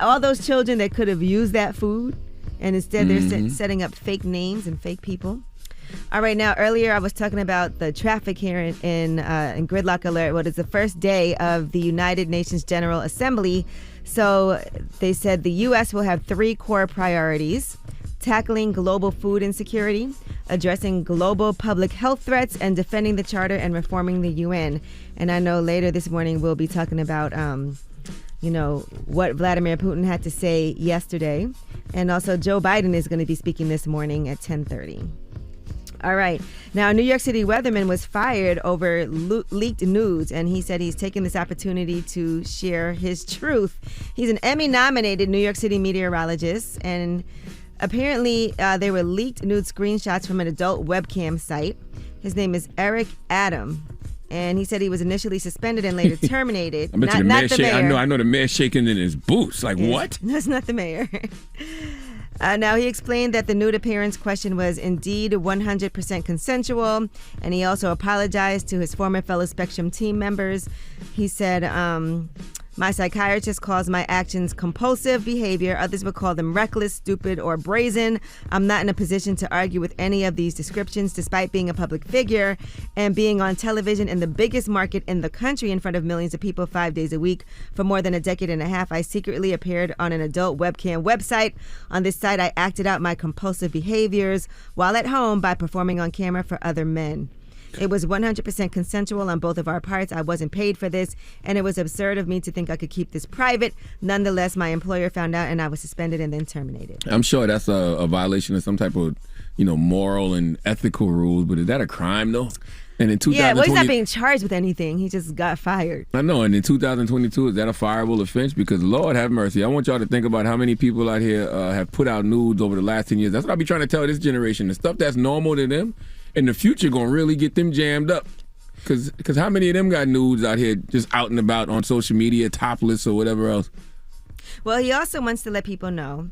All those children that could have used that food, and instead they're setting up fake names and fake people. All right, now earlier I was talking about the traffic here in Gridlock Alert. What is the first day of the United Nations General Assembly? So they said the U.S. will have 3 core priorities: tackling global food insecurity, addressing global public health threats, and defending the Charter and reforming the UN. And I know later this morning we'll be talking about, what Vladimir Putin had to say yesterday. And also Joe Biden is going to be speaking this morning at 10:30. All right. Now, a New York City weatherman was fired over leaked nudes, and he said he's taking this opportunity to share his truth. He's an Emmy-nominated New York City meteorologist, and apparently they were leaked nude screenshots from an adult webcam site. His name is Eric Adam, and he said he was initially suspended and later terminated. I bet not the mayor. I know the mayor shaking in his boots. Like, what? That's not the mayor. Now, he explained that the nude appearance question was indeed 100% consensual, and he also apologized to his former fellow Spectrum team members. He said, my psychiatrist calls my actions compulsive behavior. Others would call them reckless, stupid, or brazen. I'm not in a position to argue with any of these descriptions, despite being a public figure and being on television in the biggest market in the country in front of millions of people 5 days a week for more than a decade and a half. I secretly appeared on an adult webcam website. On this site, I acted out my compulsive behaviors while at home by performing on camera for other men. It was 100% consensual on both of our parts. I wasn't paid for this, and it was absurd of me to think I could keep this private. Nonetheless, my employer found out, and I was suspended and then terminated. I'm sure that's a violation of some type of, moral and ethical rules, but is that a crime, though? And in 2020, yeah, well, he's not being charged with anything. He just got fired. I know, and in 2022, is that a fireable offense? Because Lord have mercy, I want y'all to think about how many people out here have put out nudes over the last 10 years. That's what I be trying to tell this generation. The stuff that's normal to them, in the future, gonna really get them jammed up. Cause how many of them got nudes out here just out and about on social media, topless or whatever else? Well, he also wants to let people know,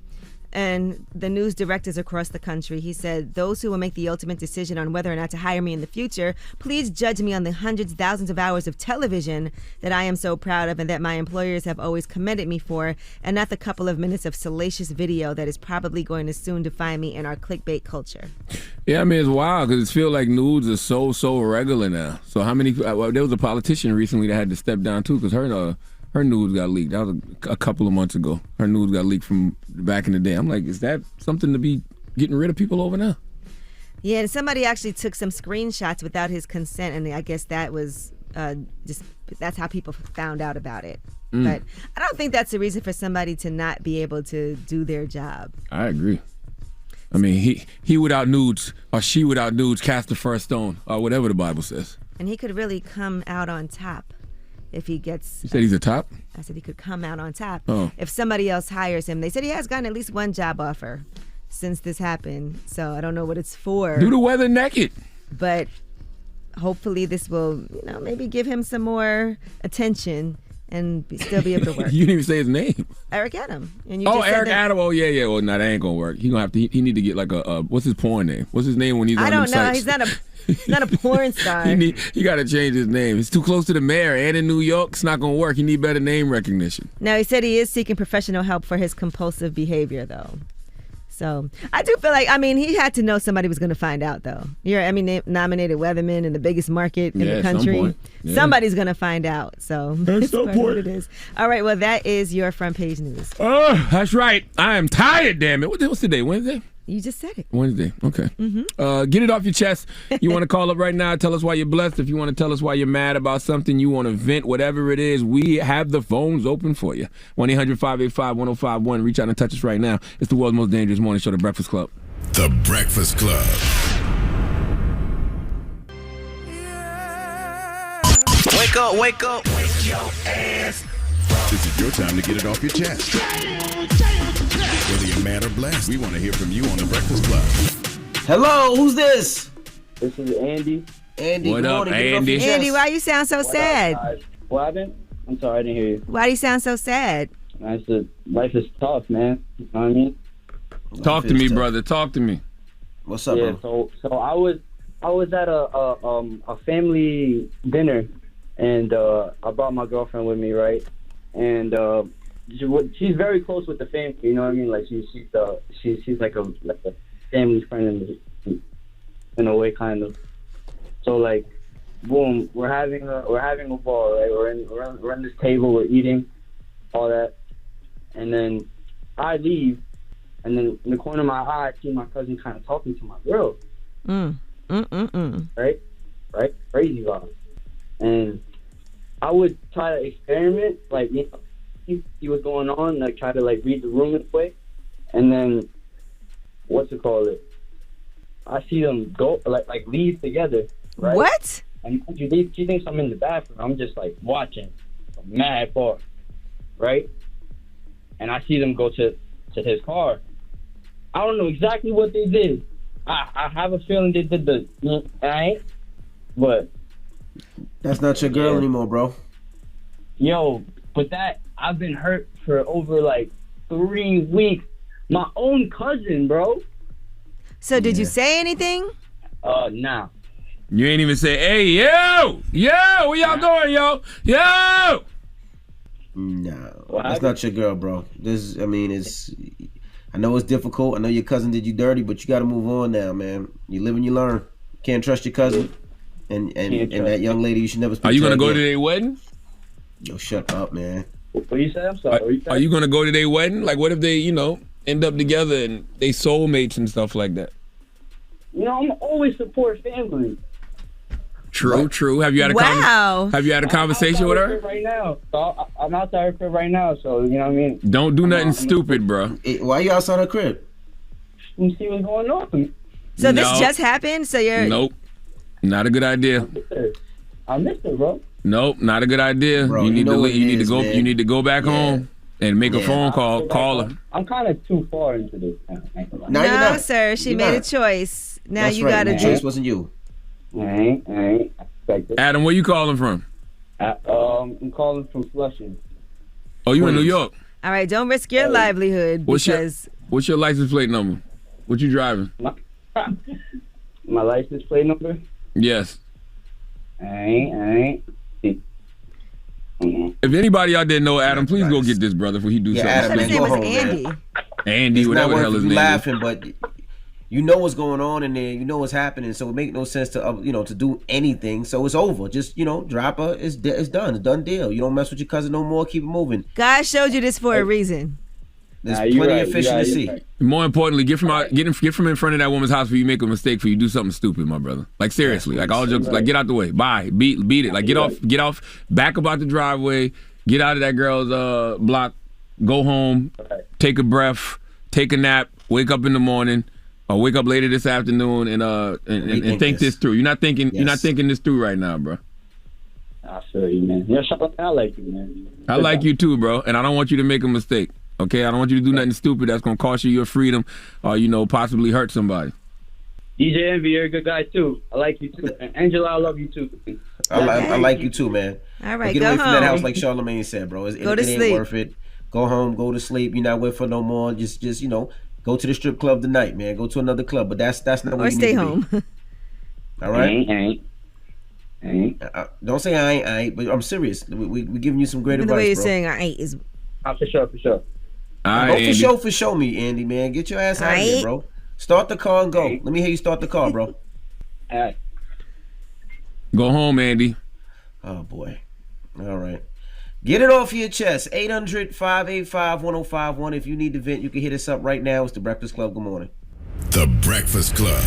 and the news directors across the country, he said, those who will make the ultimate decision on whether or not to hire me in the future, please judge me on the hundreds, thousands of hours of television that I am so proud of and that my employers have always commended me for, and not the couple of minutes of salacious video that is probably going to soon define me in our clickbait culture. Yeah, I mean, it's wild because it feels like nudes are so regular now. So how many, there was a politician recently that had to step down too because her nudes got leaked. That was a couple of months ago. Her nudes got leaked from back in the day. I'm like, is that something to be getting rid of people over now? Yeah, and somebody actually took some screenshots without his consent, and I guess that was that's how people found out about it. But I don't think that's a reason for somebody to not be able to do their job. I agree. I mean, he without nudes or she without nudes cast the first stone or whatever the Bible says. And he could really come out on top. If he gets... You said he's a top? I said he could come out on top. Oh. If somebody else hires him. They said he has gotten at least one job offer since this happened. So I don't know what it's for. Do the weather naked. But hopefully this will, maybe give him some more attention and still be able to work. You didn't even say his name. Eric Adam. And Eric Adam. Oh, yeah. Well, no, that ain't going to work. He need to get like what's his porn name? What's his name when he's on them sites? I don't know. He's not a porn star. He got to change his name. He's too close to the mayor and in New York. It's not going to work. He need better name recognition. Now, he said he is seeking professional help for his compulsive behavior, though. So I do feel like, he had to know somebody was going to find out, though. You're nominated weatherman in the biggest market in the country. Some point. Yeah. Somebody's going to find out. So that's what it is. All right, well, that is your front page news. Oh, that's right. I am tired, damn it. What's the day? Wednesday? You just said it. Wednesday. Okay. Get it off your chest. You want to call up right now, tell us why you're blessed. If you want to tell us why you're mad about something, you want to vent, whatever it is, we have the phones open for you. 1-800-585-1051. Reach out and touch us right now. It's the world's most dangerous morning show, The Breakfast Club. The Breakfast Club. Wake up, wake up. Wake your ass. This is your time to get it off your chest. Whether you're mad or blessed, we want to hear from you on The Breakfast Club. Hello, who's this? This is Andy. Andy, what up, Andy? Andy, why you sound so sad? What happened? I'm sorry, I didn't hear you. Why do you sound so sad? Life is tough, man. You know what I mean? Talk to me, brother. Talk to me. What's up, bro? So I was at a family dinner, and I brought my girlfriend with me, right? And she's very close with the family. You know what I mean? Like she's like a family friend in a way, kind of. So like, boom, we're having a ball, right? We're on this table, we're eating, all that, and then I leave, and then in the corner of my eye, I see my cousin kind of talking to my girl. Right, crazy vibe. And I would try to experiment, like, you know, see what's going on, like try to like read the room in a way, and then I see them go like leave together. Right? What? And she thinks I'm in the bathroom. I'm just like watching, mad far, right? And I see them go to his car. I don't know exactly what they did. I have a feeling they did but that's not your girl anymore, bro. Yo, but that I've been hurt for over like 3 weeks. My own cousin, bro. So did you say anything? Nah. You ain't even say, hey, yo, where y'all going, yo? No, that's not your girl, bro. I know it's difficult. I know your cousin did you dirty, but you got to move on now, man. You live and you learn. Can't trust your cousin, and that young lady. You should never speak. Are you gonna go to their wedding? Yo, shut up, man. What you say? I'm sorry. Are you gonna go to their wedding? Like, what if they, end up together and they soulmates and stuff like that? I'm always support family. True. Have you had a conversation with her? Right now, so I'm outside her crib right now. So you know what I mean. Don't do nothing stupid, bro. Why you outside her crib? You see what's going on. So this just happened. So you're nope, not a good idea. I missed her, bro. Nope, not a good idea. Bro, you need to go back home and make a phone call. Call her. I'm kind of too far into this. No, sir. She made a choice. Now That's you right, gotta man. do. Choice wasn't you. I ain't. Adam, where you calling from? I'm calling from Flushing. Oh, you in New York? All right, don't risk your livelihood What's because. What's your license plate number? What you driving? My license plate number? Yes. I ain't. If anybody out there know Adam, please go get this brother before he do something. Adam, His man, name go was home, Andy. man. Andy, It's whatever not the hell worth his you name laughing, is. but you know what's going on in there. You know what's happening, so it make no sense to do anything. So it's over. Just drop her. It's done. It's done deal. You don't mess with your cousin no more. Keep it moving. God showed you this for a reason. There's plenty of fish in the sea. Right. More importantly, get from in front of that woman's house before you make a mistake, for you do something stupid, my brother. Like seriously, like all jokes, like get out the way. Bye. Beat it. Like get off, back up out the driveway, get out of that girl's block, go home, take a breath, take a nap, wake up in the morning, or wake up later this afternoon and think this through. You're not thinking this through right now, bro. I feel you, man. Yeah, I like you, man. I like you too, bro, and I don't want you to make a mistake. Okay, I don't want you to do nothing stupid that's gonna cost you your freedom, or possibly hurt somebody. DJ Envy, you're a good guy too. I like you too. And Angela, I love you too. I like you too, man. All right, get go away home. from that house, like Charlamagne said, bro. It Go to ain't sleep. worth it. Go home, go to sleep. You're not with her no more. Just go to the strip club tonight, man. Go to another club, but that's not where Or you stay need to home. be. All right. Ain't. Don't say I ain't, but I'm serious. We giving you some great The advice, way you're bro. saying I ain't is. For sure. All right, Go for show me, Andy, man. Get your ass out of here, bro. Start the car and go. Let me hear you start the car, bro. All right. Go home, Andy. Oh, boy. All right. Get it off your chest. 800-585-1051. If you need to vent, you can hit us up right now. It's The Breakfast Club. Good morning. The Breakfast Club.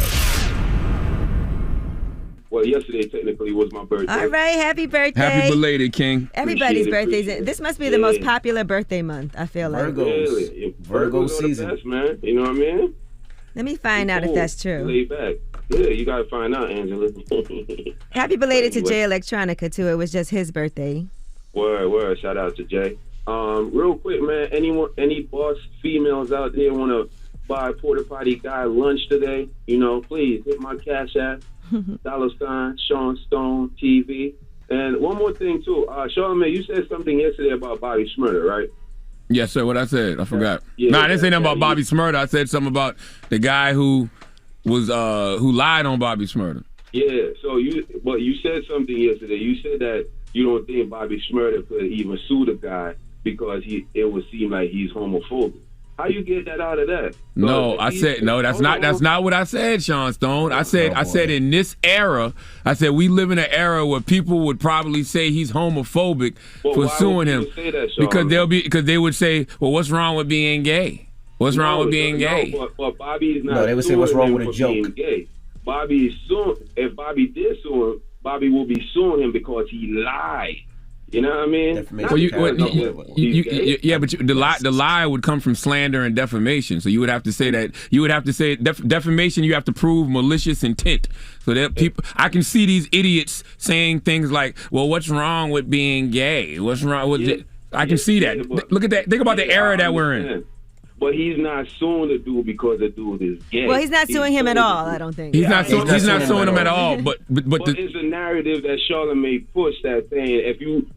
Well, yesterday technically was my birthday. All right, happy birthday. Happy belated, King. Everybody's birthdays. Appreciate it. This must be the most popular birthday month, I feel like. Really? Virgo Virgos are season. the best, man. You know what I mean? Let me find out if that's true. Lay back. Yeah, you got to find out, Angela. Happy belated to Anyway. Jay Electronica, too. It was just his birthday. Word. Shout out to Jay. Real quick, man. Any boss females out there want to buy Porta Potty Guy lunch today? Please hit my Cash App. $ Sean Stone TV. And one more thing too, Charlamagne, you said something yesterday about Bobby Shmurda, right? Yes, sir. What I said, I forgot. Yeah, I didn't say nothing about yeah. Bobby Shmurda. I said something about the guy who was who lied on Bobby Shmurda. Yeah. So you said something yesterday. You said that you don't think Bobby Shmurda could even sue the guy because it would seem like he's homophobic. How you get that out of that? No, I said no. That's not what I said, Sean Stone. I said in this era, I said we live in an era where people would probably say he's homophobic for suing him because they would say, well, what's wrong with being gay? What's wrong with being gay? But Bobby is not. No, they would say what's wrong with a joke. Gay. Bobby is suing. If Bobby did sue him, Bobby will be suing him because he lied. You know what I mean? Well, the lie would come from slander and defamation. So you would have to say that. You would have to say defamation. You have to prove malicious intent. So that people, I can see these idiots saying things like, "Well, what's wrong with being gay? What's wrong with it?" I can see that. Look at that. Think about the era that we're in. But he's not suing the dude because the dude is gay. Well, he's not suing him at all, I don't think. He's not suing him at all. But it's a narrative that Charlamagne pushed that saying if you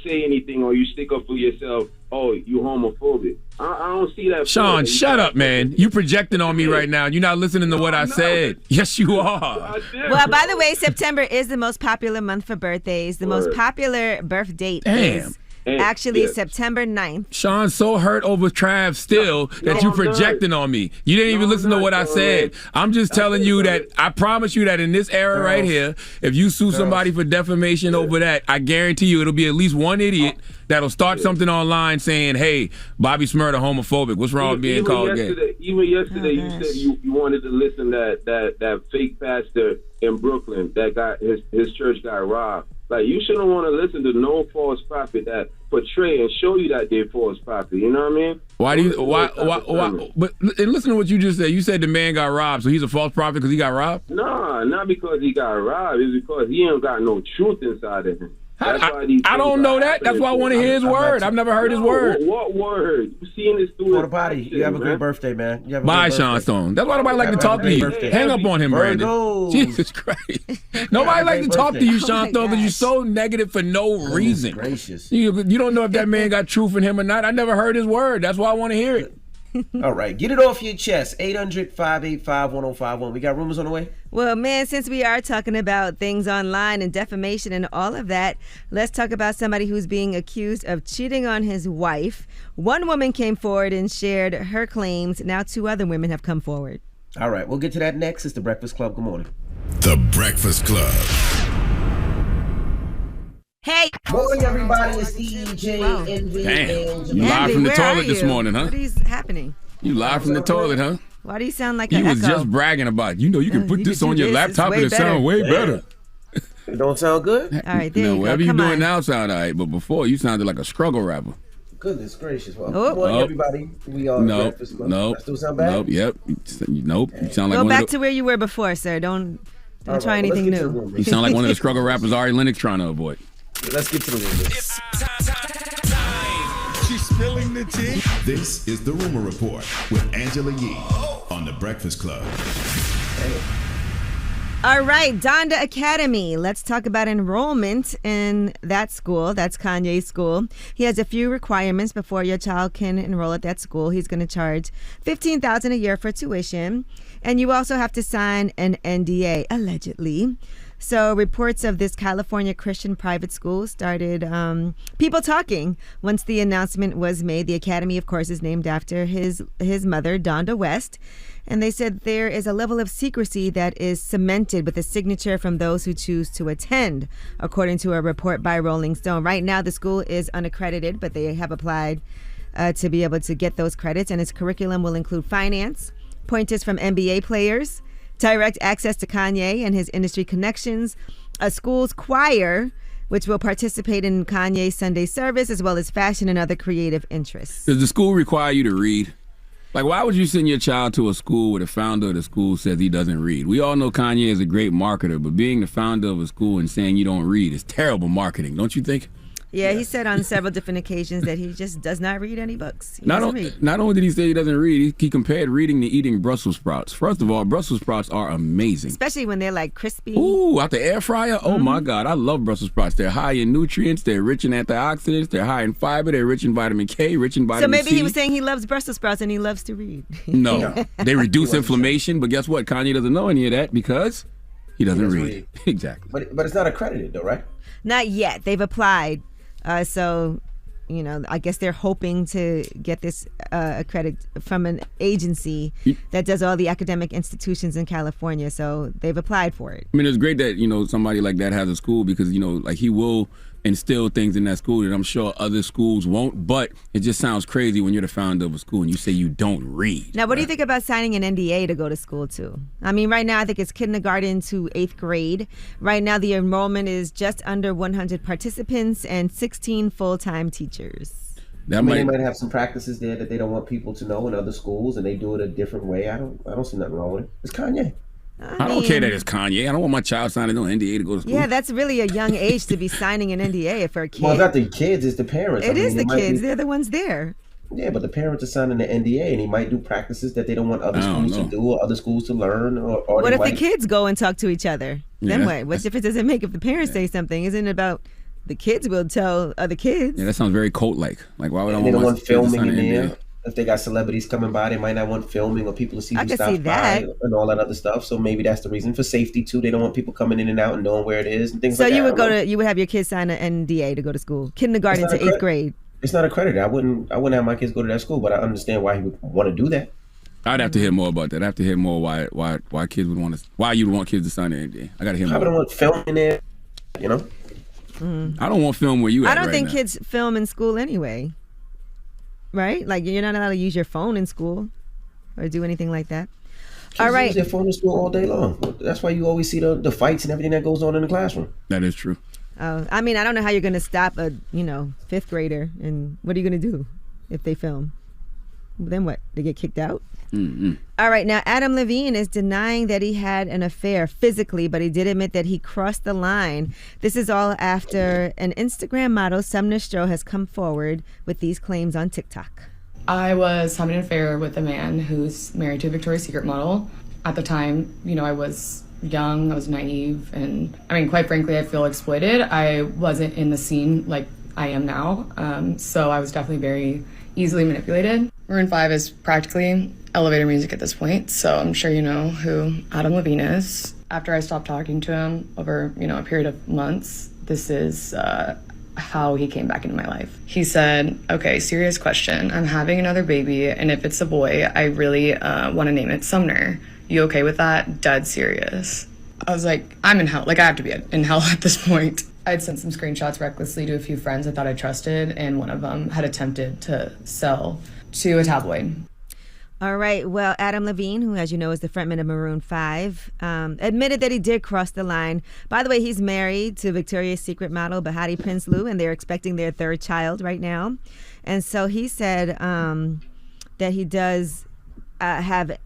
say anything or you stick up for yourself, oh, you homophobic. I don't see that. Sean, shut up, man. You projecting on me right now. You're not listening to what I said. Yes, you are. Well, by the way, September is the most popular month for birthdays. The most popular birth date is actually September 9th. Sean's so hurt over Trav still that you projecting on me. You didn't even listen to what I said. I'm just telling you that I promise you that in this era right here, if you sue somebody for defamation over that, I guarantee you it'll be at least one idiot that'll start something online saying, hey, Bobby Smurda homophobic. What's wrong with being called gay? Even yesterday you said you wanted to listen to that fake pastor in Brooklyn that got his church got robbed. Like, you shouldn't want to listen to no false prophet that portray and show you that they're false prophet. You know what I mean? Why? But and listen to what you just said. You said the man got robbed, so he's a false prophet because he got robbed? Nah, not because he got robbed. It's because he ain't got no truth inside of him. I don't know that. That's why I want to hear his word. I've never heard his word. What word? You seeing this through Porta Potty. You have a great birthday, man. Bye, Sean Stone. That's why nobody like to talk to you. Hang up on him, Brandon. Jesus Christ. Nobody like to talk to you, Sean Stone, because you're so negative for no reason. Gracious. You don't know if that man got truth in him or not. I never heard his word. That's why I want to hear it. All right, get it off your chest. 800-585-1051. We got rumors on the way? Well, man, since we are talking about things online and defamation and all of that, let's talk about somebody who's being accused of cheating on his wife. One woman came forward and shared her claims. Now 2 other women have come forward. All right, we'll get to that next. It's The Breakfast Club. Good morning. The Breakfast Club. Hey! Morning, everybody. It's DJ Envy. Damn. You live from the toilet this morning, huh? What is happening? You live from the toilet, huh? Why do you sound like an echo? He was just bragging about, you can put this on your laptop and it sound way better. It don't sound good? All right, there you go. Whatever you're doing now sound all right, but before you sounded like a struggle rapper. Goodness gracious. Well, good morning, everybody. We are The Breakfast Club. That still sound bad? Nope, yep. Nope. You sound like go back to where you were before, sir. Don't try anything new. You sound like one of the struggle rappers Ari Lennox trying to avoid. Let's get to the rumors. She's spilling the tea. This is the Rumor Report with Angela Yee on The Breakfast Club. All right, Donda Academy. Let's talk about enrollment in that school. That's Kanye's school. He has a few requirements before your child can enroll at that school. He's going to charge $15,000 a year for tuition, and you also have to sign an NDA, allegedly. So reports of this California Christian private school started people talking once the announcement was made. The academy, of course, is named after his mother, Donda West. And they said there is a level of secrecy that is cemented with a signature from those who choose to attend, according to a report by Rolling Stone. Right now, the school is unaccredited, but they have applied to be able to get those credits. And its curriculum will include finance, pointers from NBA players, direct access to Kanye and his industry connections, a school's choir, which will participate in Kanye's Sunday service, as well as fashion and other creative interests. Does the school require you to read? Like, why would you send your child to a school where the founder of the school says he doesn't read? We all know Kanye is a great marketer, but being the founder of a school and saying you don't read is terrible marketing, don't you think? Yeah, he said on several different occasions that he just does not read any books. Not only did he say he doesn't read, he compared reading to eating Brussels sprouts. First of all, Brussels sprouts are amazing. Especially when they're like crispy. Ooh, out the air fryer? Oh my God, I love Brussels sprouts. They're high in nutrients, they're rich in antioxidants, they're high in fiber, they're rich in vitamin K, rich in vitamin C. So maybe he was saying he loves Brussels sprouts and he loves to read. No, they reduce inflammation, but guess what? Kanye doesn't know any of that because he doesn't read. Exactly. But it's not accredited though, right? Not yet. They've applied. So I guess they're hoping to get this credit from an agency that does all the academic institutions in California. So they've applied for it. I mean, it's great that, somebody like that has a school because, like he will instill things in that school that I'm sure other schools won't. But it just sounds crazy when you're the founder of a school and you say you don't read. Now, what do you think about signing an NDA to go to school too? I mean, right now I think it's kindergarten to 8th grade. Right now the enrollment is just under 100 participants and 16 full-time teachers. They might have some practices there that they don't want people to know in other schools, and they do it a different way. I don't see nothing wrong with it. It's Kanye. I don't care that it's Kanye. I don't want my child signing no NDA to go to school. Yeah, that's really a young age to be signing an NDA for a kid. Well, it's not the kids, it's the parents. It is the kids. They're the ones there. Yeah, but the parents are signing the NDA, and he might do practices that they don't want other schools to do or other schools to learn. Or what if the kids go and talk to each other? Then what? What difference does it make if the parents say something? Isn't it about the kids will tell other kids? Yeah, that sounds very cult-like. Like, why would I want my kids filming to sign an NDA? If they got celebrities coming by, they might not want filming or people to see who stops by and all that other stuff. So maybe that's the reason. For safety too, they don't want people coming in and out and knowing where it is and things like that. So you would have your kids sign an NDA to go to school, kindergarten to 8th grade. It's not accredited. I wouldn't have my kids go to that school, but I understand why he would want to do that. I'd have to hear more about that. I have to hear more why kids would want to, why you'd want kids to sign an NDA. I got to hear more. I don't want film in there, I don't want film where you at. I don't right think now. Kids film in school anyway. Right? Like, you're not allowed to use your phone in school or do anything like that. Kids all right. use their phone in school all day long. That's why you always see the fights and everything that goes on in the classroom. That is true. I mean, I don't know how you're going to stop a, 5th grader, and what are you going to do if they film? Then what? They get kicked out? Mm-hmm. All right, now Adam Levine is denying that he had an affair physically, but he did admit that he crossed the line. This is all after an Instagram model, Sumner Stroh, has come forward with these claims on TikTok. I was having an affair with a man who's married to a Victoria's Secret model. At the time, I was young, I was naive, and quite frankly, I feel exploited. I wasn't in the scene like I am now, so I was definitely very easily manipulated. Maroon 5 is practically elevator music at this point, so I'm sure you know who Adam Levine is. After I stopped talking to him over, a period of months, this is how he came back into my life. He said, okay, serious question. I'm having another baby, and if it's a boy, I really want to name it Sumner. You okay with that? Dead serious. I was like, I'm in hell. Like, I have to be in hell at this point. I'd sent some screenshots recklessly to a few friends I thought I trusted, and one of them had attempted to sell to a tabloid. All right. Well, Adam Levine, who, as you know, is the frontman of Maroon 5, admitted that he did cross the line. By the way, he's married to Victoria's Secret model Bahati Prince Lou, and they're expecting their 3rd child right now. And so he said that he does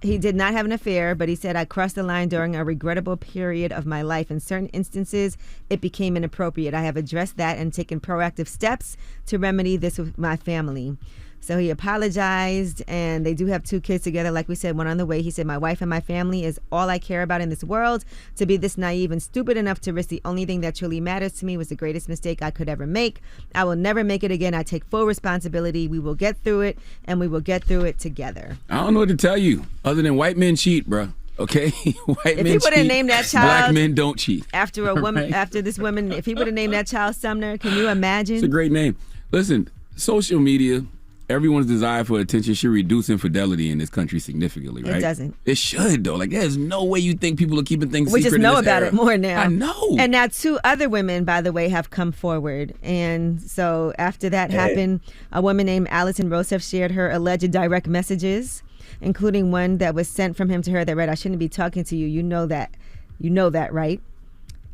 he did not have an affair, but he said, I crossed the line during a regrettable period of my life. In certain instances, it became inappropriate. I have addressed that and taken proactive steps to remedy this with my family. So he apologized, and they do have 2 kids together. Like we said, one on the way. He said, my wife and my family is all I care about in this world. To be this naive and stupid enough to risk the only thing that truly matters to me was the greatest mistake I could ever make. I will never make it again. I take full responsibility. We will get through it, and we will get through it together. I don't know what to tell you other than white men cheat, bro. Okay? White men cheat. If he would have named that child, black men don't cheat. After a woman, right? After this woman, if he would have named that child Sumner, can you imagine? It's a great name. Listen, social media, everyone's desire for attention should reduce infidelity in this country significantly, right? It doesn't. It should, though. Like, there's no way you think people are keeping things we secret. We just know about it more now. I know. And now 2 other women, by the way, have come forward. And so after that happened, a woman named Allison Rosef shared her alleged direct messages, including one that was sent from him to her that read, I shouldn't be talking to you. You know that. You know that, right?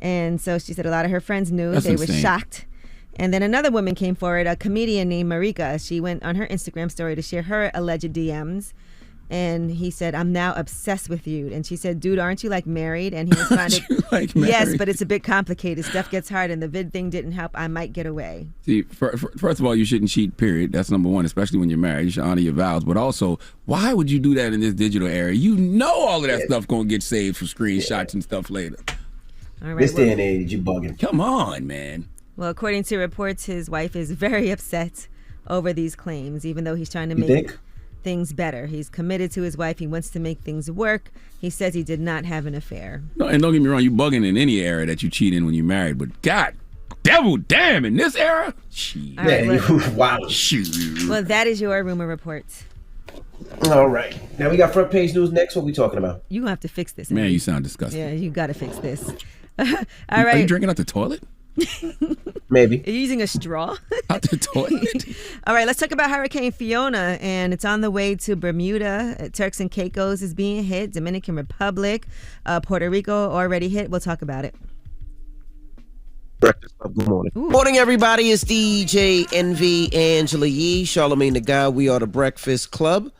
And so she said a lot of her friends knew. That's insane. Were shocked. And then another woman came forward, a comedian named Marika. She went on her Instagram story to share her alleged DMs. And he said, I'm now obsessed with you. And she said, dude, aren't you married? And he responded, yes, but it's a bit complicated. Stuff gets hard and the vid thing didn't help. I might get away. See, first of all, you shouldn't cheat, period. That's number one, especially when you're married. You should honor your vows. But also, why would you do that in this digital era? You know all of that stuff going to get saved for screenshots and stuff later. All right, this day and age, you bugging. Come on, man. Well, according to reports, his wife is very upset over these claims, even though he's trying to make things better. He's committed to his wife. He wants to make things work. He says he did not have an affair. No, and don't get me wrong, you bugging in any era that you cheat in when you're married. But God Devil damn in this era? Shit. All right, look. Wow. Shoot. Well, that is your rumor report. All right. Now we got front page news next. What we talking about? You gonna have to fix this. Man, you sound disgusting. Yeah, you gotta fix this. All Are right. you drinking out the toilet? Maybe. Are you using a straw? Out the toilet? All right, let's talk about Hurricane Fiona, and it's on the way to Bermuda. Turks and Caicos is being hit. Dominican Republic, Puerto Rico already hit. We'll talk about it. Breakfast Club. Good morning. Ooh. Morning, everybody. It's DJ NV Angela Yee, Charlamagne the Guy. We are the Breakfast Club.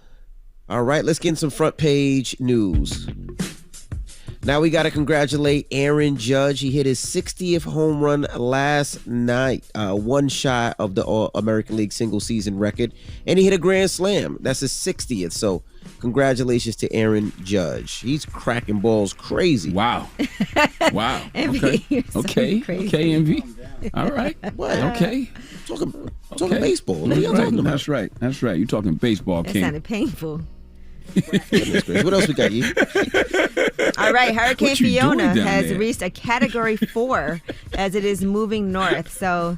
All right, let's get in some front page news. Now we got to congratulate Aaron Judge. He hit his 60th home run last night, one shy of the American League single season record, and he hit a grand slam. That's his 60th. So congratulations to Aaron Judge. He's cracking balls crazy. Wow. Wow. Envy, Okay. you're so Okay. crazy. Okay, Envy. All right. What? Okay. Talking Okay. baseball. What are y'all talking about? That's right. That's right. You're talking baseball, That King. sounded painful. Goodness gracious. What else we got, Yee? All right, Hurricane What you Fiona doing down has there? reached a Category 4 as it is moving north. So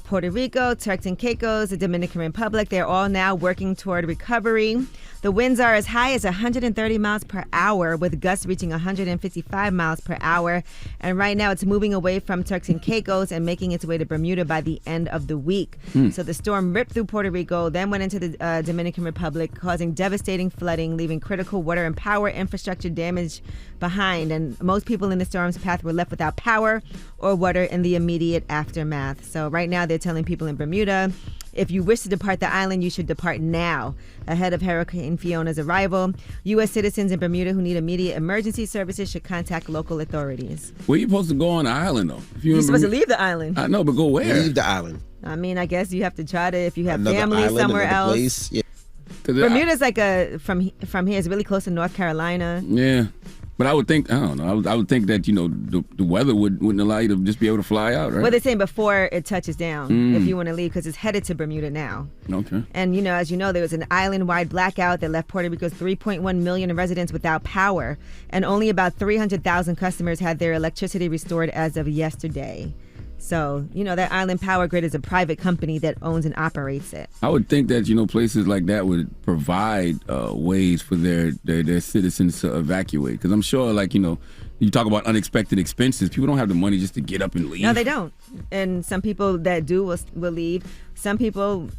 Puerto Rico, Turks and Caicos, the Dominican Republic, they're all now working toward recovery. The winds are as high as 130 miles per hour, with gusts reaching 155 miles per hour. And right now it's moving away from Turks and Caicos and making its way to Bermuda by the end of the week. So the storm ripped through Puerto Rico, then went into the Dominican Republic, causing devastating flooding, leaving critical water and power infrastructure damage behind. And most people in the storm's path were left without power or water in the immediate aftermath. So right now they're telling people in Bermuda, if you wish to depart the island, you should depart now, ahead of Hurricane Fiona's arrival. U.S. citizens in Bermuda who need immediate emergency services should contact local authorities. Where you supposed to go on the island, though? If You're in supposed to Bermuda- leave the island. I know, but go where? Leave the island. I mean, I guess you have to try to, if you have Another family island, somewhere another else. place. Yeah. 'Cause Bermuda's like from here, it's really close to North Carolina. Yeah. But I would think, I don't know, I would think that, the weather wouldn't allow you to just be able to fly out, right? Well, they're saying before it touches down, if you want to leave, because it's headed to Bermuda now. Okay. And, as you know, there was an island-wide blackout that left Puerto Rico's 3.1 million residents without power, and only about 300,000 customers had their electricity restored as of yesterday. So, that island power grid is a private company that owns and operates it. I would think that, places like that would provide ways for their citizens to evacuate. Because I'm sure, you talk about unexpected expenses, people don't have the money just to get up and leave. No, they don't. And some people that do will leave. Some people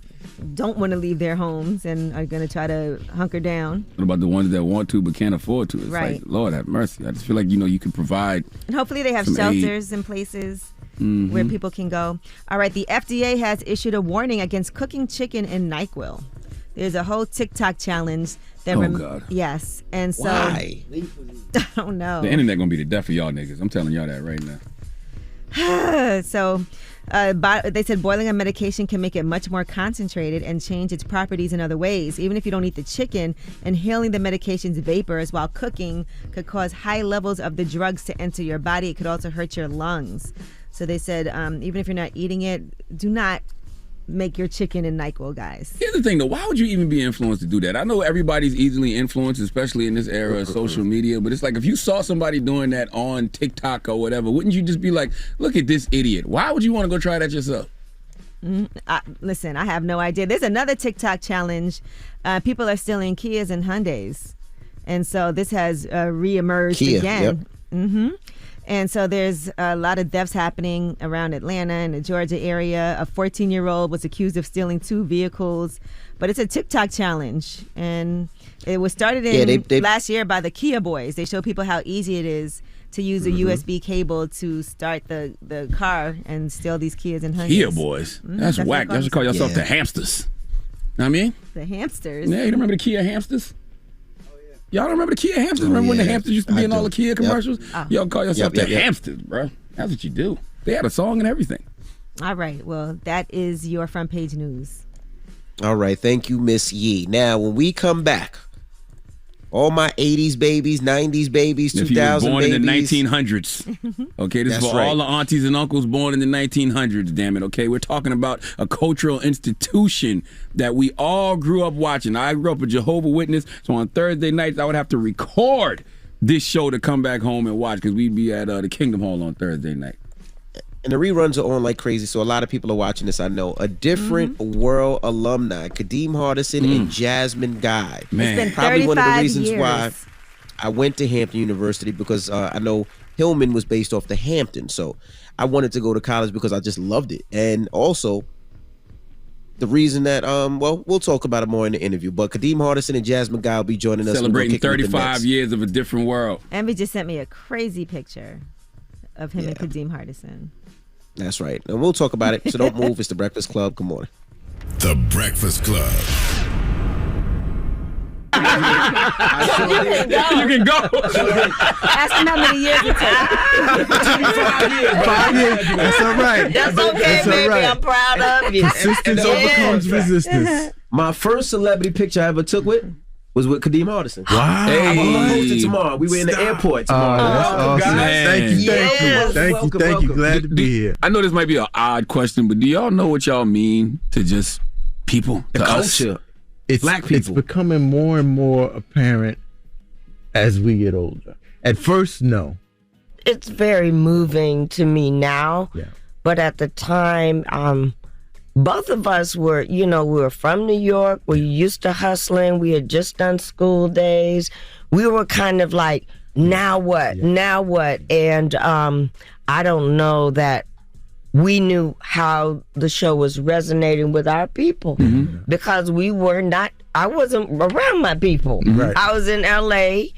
don't want to leave their homes and are going to try to hunker down. What about the ones that want to but can't afford to? It's Right. like, Lord have mercy. I just feel like, you can provide. And hopefully they have some shelters and places where people can go. All right, the FDA has issued a warning against cooking chicken in NyQuil. There's a whole TikTok challenge that God. Yes. And so Why? I don't know. The internet gonna be the death of y'all niggas. I'm telling y'all that right now. So they said boiling a medication can make it much more concentrated and change its properties in other ways. Even if you don't eat the chicken, inhaling the medication's vapors while cooking could cause high levels of the drugs to enter your body. It could also hurt your lungs. So they said even if you're not eating it, do not make your chicken in NyQuil, guys. Here's the thing, though. Why would you even be influenced to do that? I know everybody's easily influenced, especially in this era of social media, but it's like if you saw somebody doing that on TikTok or whatever, wouldn't you just be like, look at this idiot? Why would you want to go try that yourself? Listen, I have no idea. There's another TikTok challenge. People are stealing Kias and Hyundais. And so this has reemerged Kia, again. yep. And so there's a lot of thefts happening around Atlanta and the Georgia area. A 14-year-old was accused of stealing 2 vehicles. But it's a TikTok challenge. And it was started in last year by the Kia boys. They show people how easy it is to use a USB cable to start the car and steal these Kias and Hyundais. Kia boys. That's that's whack. what Y'all should call yourself Yeah. the hamsters. Know what I mean? The hamsters. Yeah, you don't remember the Kia hamsters? Y'all don't remember the Kia hamsters? Remember when the yeah. hamsters used to be I in all do. the Kia commercials? Y'all call yourself Yep, the yep, yep. hamsters, bro. That's what you do. They had a song and everything. All right. Well, that is your front page news. All right, thank you, Miss Yee. Now, when we come back, all my 80s babies, 90s babies, If you were 2000 born babies. in the 1900s. Okay, this That's is for right. all the aunties and uncles born in the 1900s, damn it, okay? We're talking about a cultural institution that we all grew up watching. I grew up a Jehovah's Witness, so on Thursday nights, I would have to record this show to come back home and watch because we'd be at the Kingdom Hall on Thursday night. And the reruns are on like crazy, so a lot of people are watching this, I know. A Different World alumni, Kadeem Hardison and Jasmine Guy. Man. It's been Probably one of the 35 reasons years. why I went to Hampton University, because I know Hillman was based off the Hampton, so I wanted to go to college because I just loved it. And also, the reason that, we'll talk about it more in the interview, but Kadeem Hardison and Jasmine Guy will be joining us. Celebrating 35 years of A Different World. Envy just sent me a crazy picture of him and Kadeem Hardison. That's right. And we'll talk about it, so don't move. It's The Breakfast Club. Good morning. The Breakfast Club. You can go. Ask him how many years it took. 5 years. That's all right. That's okay, That's baby. all right. I'm proud of you. Persistence overcomes resistance. My first celebrity picture I ever took was with Kadeem Hardison. Wow. I'm going to post it tomorrow. We were in the airport tomorrow. That's awesome. guys. Thank you. Yes. Thank you. Glad to be here. I know this might be an odd question, but do y'all know what y'all mean to just people? The to us? culture. Black people. It's becoming more and more apparent as we get older. At first, no. It's very moving to me now. Yeah. But at the time, both of us were, we were from New York. We used to hustling. We had just done school days. We were kind of like, now what? Yeah. Now what? And I don't know that we knew how the show was resonating with our people because I wasn't around my people. Right. I was in LA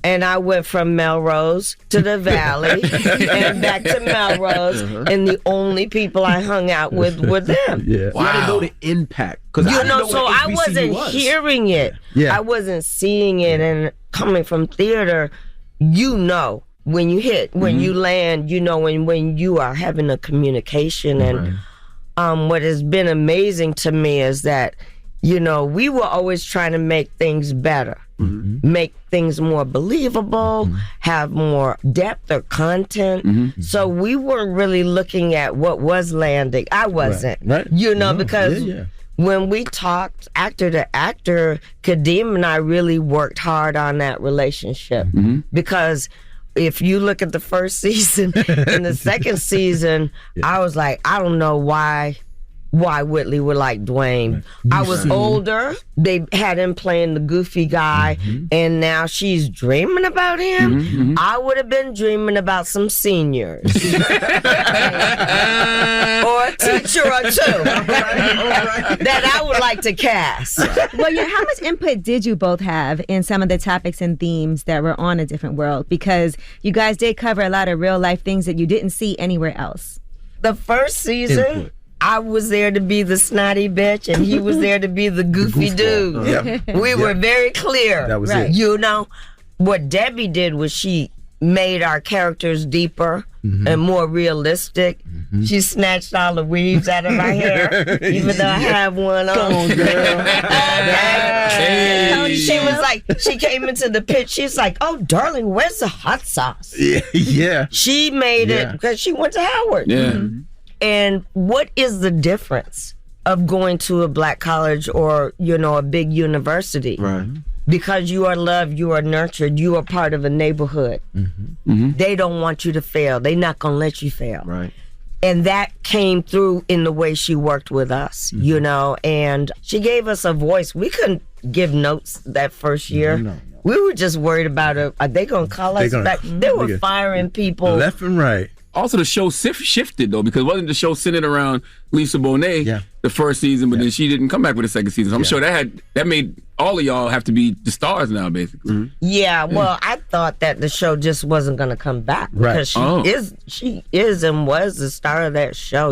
and I went from Melrose to the Valley and back to Melrose, and the only people I hung out with were them. Yeah. Wow. I didn't know the impact. So I wasn't hearing it. Yeah. I wasn't seeing it, and coming from theater, when you hit, when you land, when you are having a communication. And what has been amazing to me is that, we were always trying to make things better, make things more believable, have more depth or content. So we weren't really looking at what was landing. I wasn't, Right. Because when we talked actor to actor, Kadeem and I really worked hard on that relationship because if you look at the first season and the second season, I was like, I don't know why Whitley would like Dwayne. I was older. They had him playing the goofy guy, and now she's dreaming about him. I would have been dreaming about some seniors. Or a teacher or two that I would like to cast. Well, how much input did you both have in some of the topics and themes that were on A Different World? Because you guys did cover a lot of real life things that you didn't see anywhere else. The first season, I was there to be the snotty bitch, and he was there to be the goofy dude. We were very clear. That was it. What Debbie did was she made our characters deeper and more realistic. She snatched all the weaves out of my hair, even though I have one on. Come on, girl. She was like, she came into the pit. She's like, "Oh, darling, where's the hot sauce?" Yeah. She made it because she went to Howard. Yeah. And what is the difference of going to a black college or, a big university? Right. Because you are loved, you are nurtured, you are part of a neighborhood. They don't want you to fail. They're not going to let you fail. Right. And that came through in the way she worked with us, and she gave us a voice. We couldn't give notes that first year. No. We were just worried about are they going to call us back? They were firing people. Left and right. Also, the show shifted, though, because wasn't the show centered around Lisa Bonet the first season, but then she didn't come back with the second season. So I'm sure that made all of y'all have to be the stars now, basically. Yeah, well, I thought that the show just wasn't going to come back because she is and was the star of that show,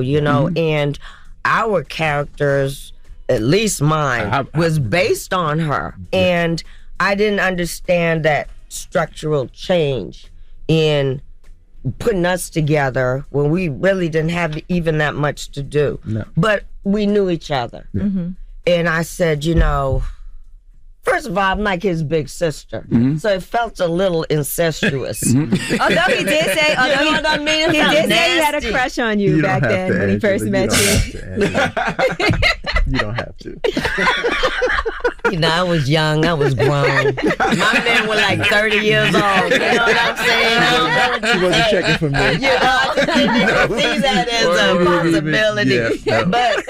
and our characters, at least mine, was based on her. And I didn't understand that structural change in putting us together when we really didn't have even that much to do. No. But we knew each other. And I said, first of all, I'm like his big sister. So it felt a little incestuous. Although he did say, he did say he had a crush on you back then when he first met you. You don't have to. You know, I was young, I was grown. My men were like 30 years old. You know what I'm saying? She wasn't checking for me. You know, see that as a possibility. Yeah, no. But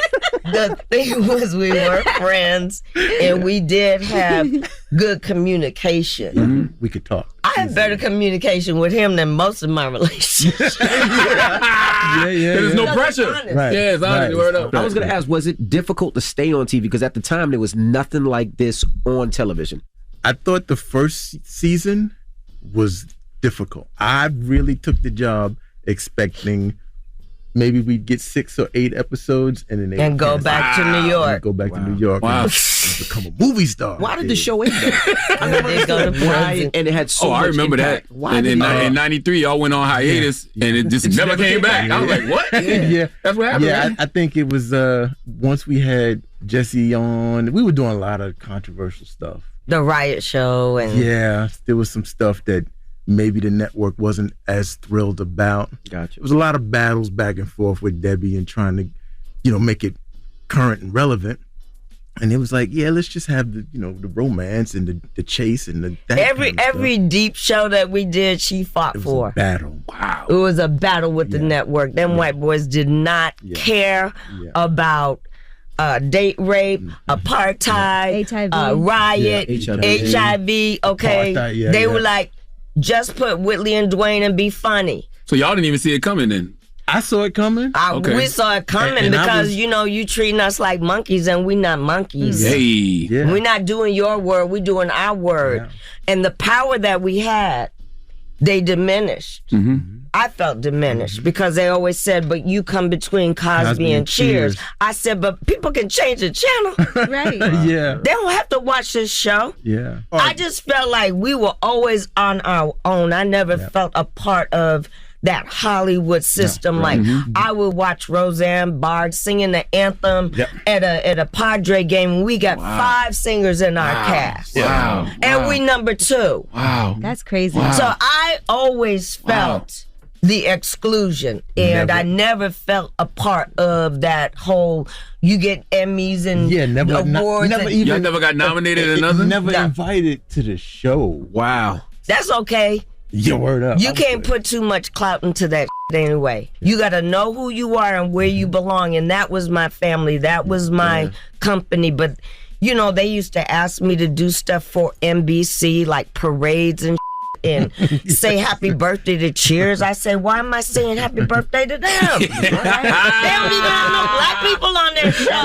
the thing was, we were friends, and we did have good communication. Mm-hmm. We could talk. I had better communication with him than most of my relationships. There's no pressure. Right. Yeah, it's honest. Word up. I was going to ask, was it difficult to stay on TV? Because at the time, there was nothing like this on television. I thought the first season was difficult. I really took the job expecting maybe we'd get 6 or 8 episodes and then and go back to New York. Go back to New York and become a movie star. Why did the show end? I remember They go to prison. and it had so much I remember impact. that. Why And did in 93, y'all went on hiatus, and it just never came back. I was like, what? Yeah. That's what happened. Yeah, man. I think it was once we had Jesse on, we were doing a lot of controversial stuff. The Riot Show. And Yeah, there was some stuff that maybe the network wasn't as thrilled about. Gotcha. It was a lot of battles back and forth with Debbie and trying to, make it current and relevant. And it was like, yeah, let's just have the, the romance and the chase and that every deep show that we did, she fought for. a battle. Wow. It was a battle with the network. Them white boys did not care about date rape, apartheid, HIV. riot, Yeah, HIV. Okay, Apartheid, they were like, just put Whitley and Dwayne and be funny. So y'all didn't even see it coming then? I saw it coming. Okay. We saw it coming And I because, was- you treating us like monkeys and we not monkeys. Hey. Yeah. We're not doing your word, we're doing our word. Yeah. And the power that we had, they diminished. I felt diminished because they always said, but you come between Cosby and Cheers. I said, but people can change the channel. Right. Yeah. They don't have to watch this show. Yeah. I just felt like we were always on our own. I never felt a part of that Hollywood system. Like I would watch Roseanne Barr singing the anthem at a Padre game. We got 5 singers in our cast. Wow. And we number 2. Wow. That's crazy. So I always felt the exclusion, and I never felt a part of that whole. You get Emmys and awards. Y'all never got nominated or nothing? Never invited to the show. Wow. That's okay. Your word up. You can't put too much clout into that anyway. You got to know who you are and where you belong, and that was my family. That was my company. But they used to ask me to do stuff for NBC, like parades and say happy birthday to Cheers. I say, why am I saying happy birthday to them? They don't even have no black people on their show.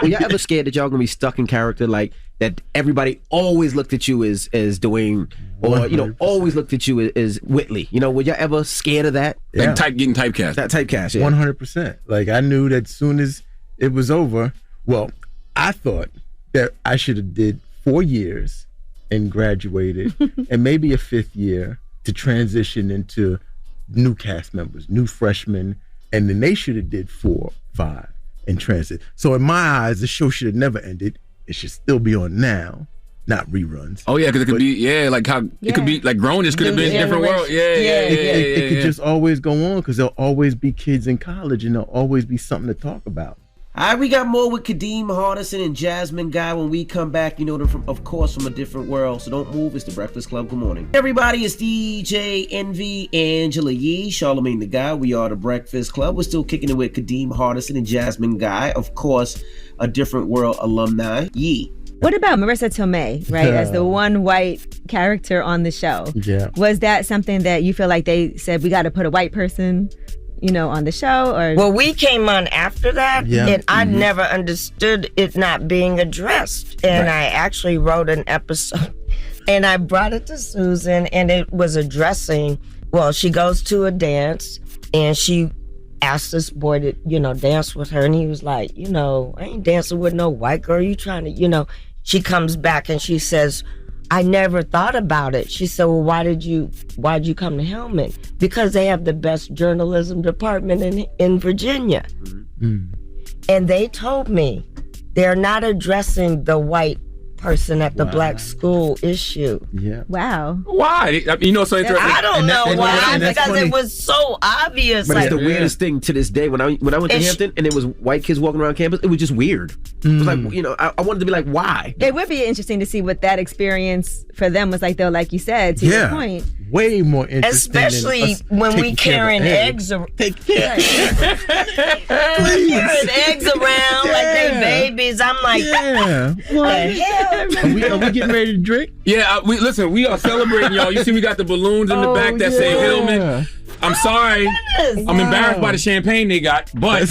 Were y'all ever scared that y'all gonna be stuck in character, like that everybody always looked at you as Dwayne, or always looked at you as Whitley? Were y'all ever scared of that? Like getting typecast. That typecast, yeah. 100%. Like I knew that as soon as it was over, well, I thought that I should have did 4 years and graduated and maybe a 5th year to transition into new cast members, new freshmen, and then they should have did 4, 5 and transit. So in my eyes, the show should have never ended. It should still be on now, not reruns. Oh yeah, because it could be like how it could be like Grownish could have been a different world. It could just always go on because there'll always be kids in college and there'll always be something to talk about. All right, we got more with Kadeem, Hardison, and Jasmine Guy when we come back. You know them, from a different world. So don't move. It's the Breakfast Club. Good morning. Everybody, it's DJ Envy, Angela Yee, Charlamagne the Guy. We are the Breakfast Club. We're still kicking it with Kadeem, Hardison, and Jasmine Guy. Of course, a different world alumni. Yee. What about Marissa Tomei, right, as the one white character on the show? Yeah. Was that something that you feel like they said, we got to put a white person on the show? Or well, we came on after that, and I never understood it not being addressed. And I actually wrote an episode, and I brought it to Susan, and it was addressing, well, she goes to a dance, and she asked this boy to, dance with her, and he was like, I ain't dancing with no white girl. You trying to, she comes back, and she says, I never thought about it. She said, well, why'd you come to Hillman? Because they have the best journalism department in Virginia. And they told me they're not addressing the white person at the black school issue. Yeah. Wow. Why? You know, so interesting. I don't know why, because funny. it was so obvious. But like, it's the weirdest thing to this day. When I went to Hampton and it was white kids walking around campus, it was just weird. It was like, you know, I wanted to be like, why? It would be interesting to see what that experience for them was like, though, like you said, to your point. Way more interesting. Especially when we carrying eggs around. Carrying eggs around like they babies. I'm like, what the hell? Are we getting ready to drink? Yeah, we are celebrating, y'all. You see, we got the balloons in the back that say Hillman. I'm sorry. I'm embarrassed by the champagne they got, but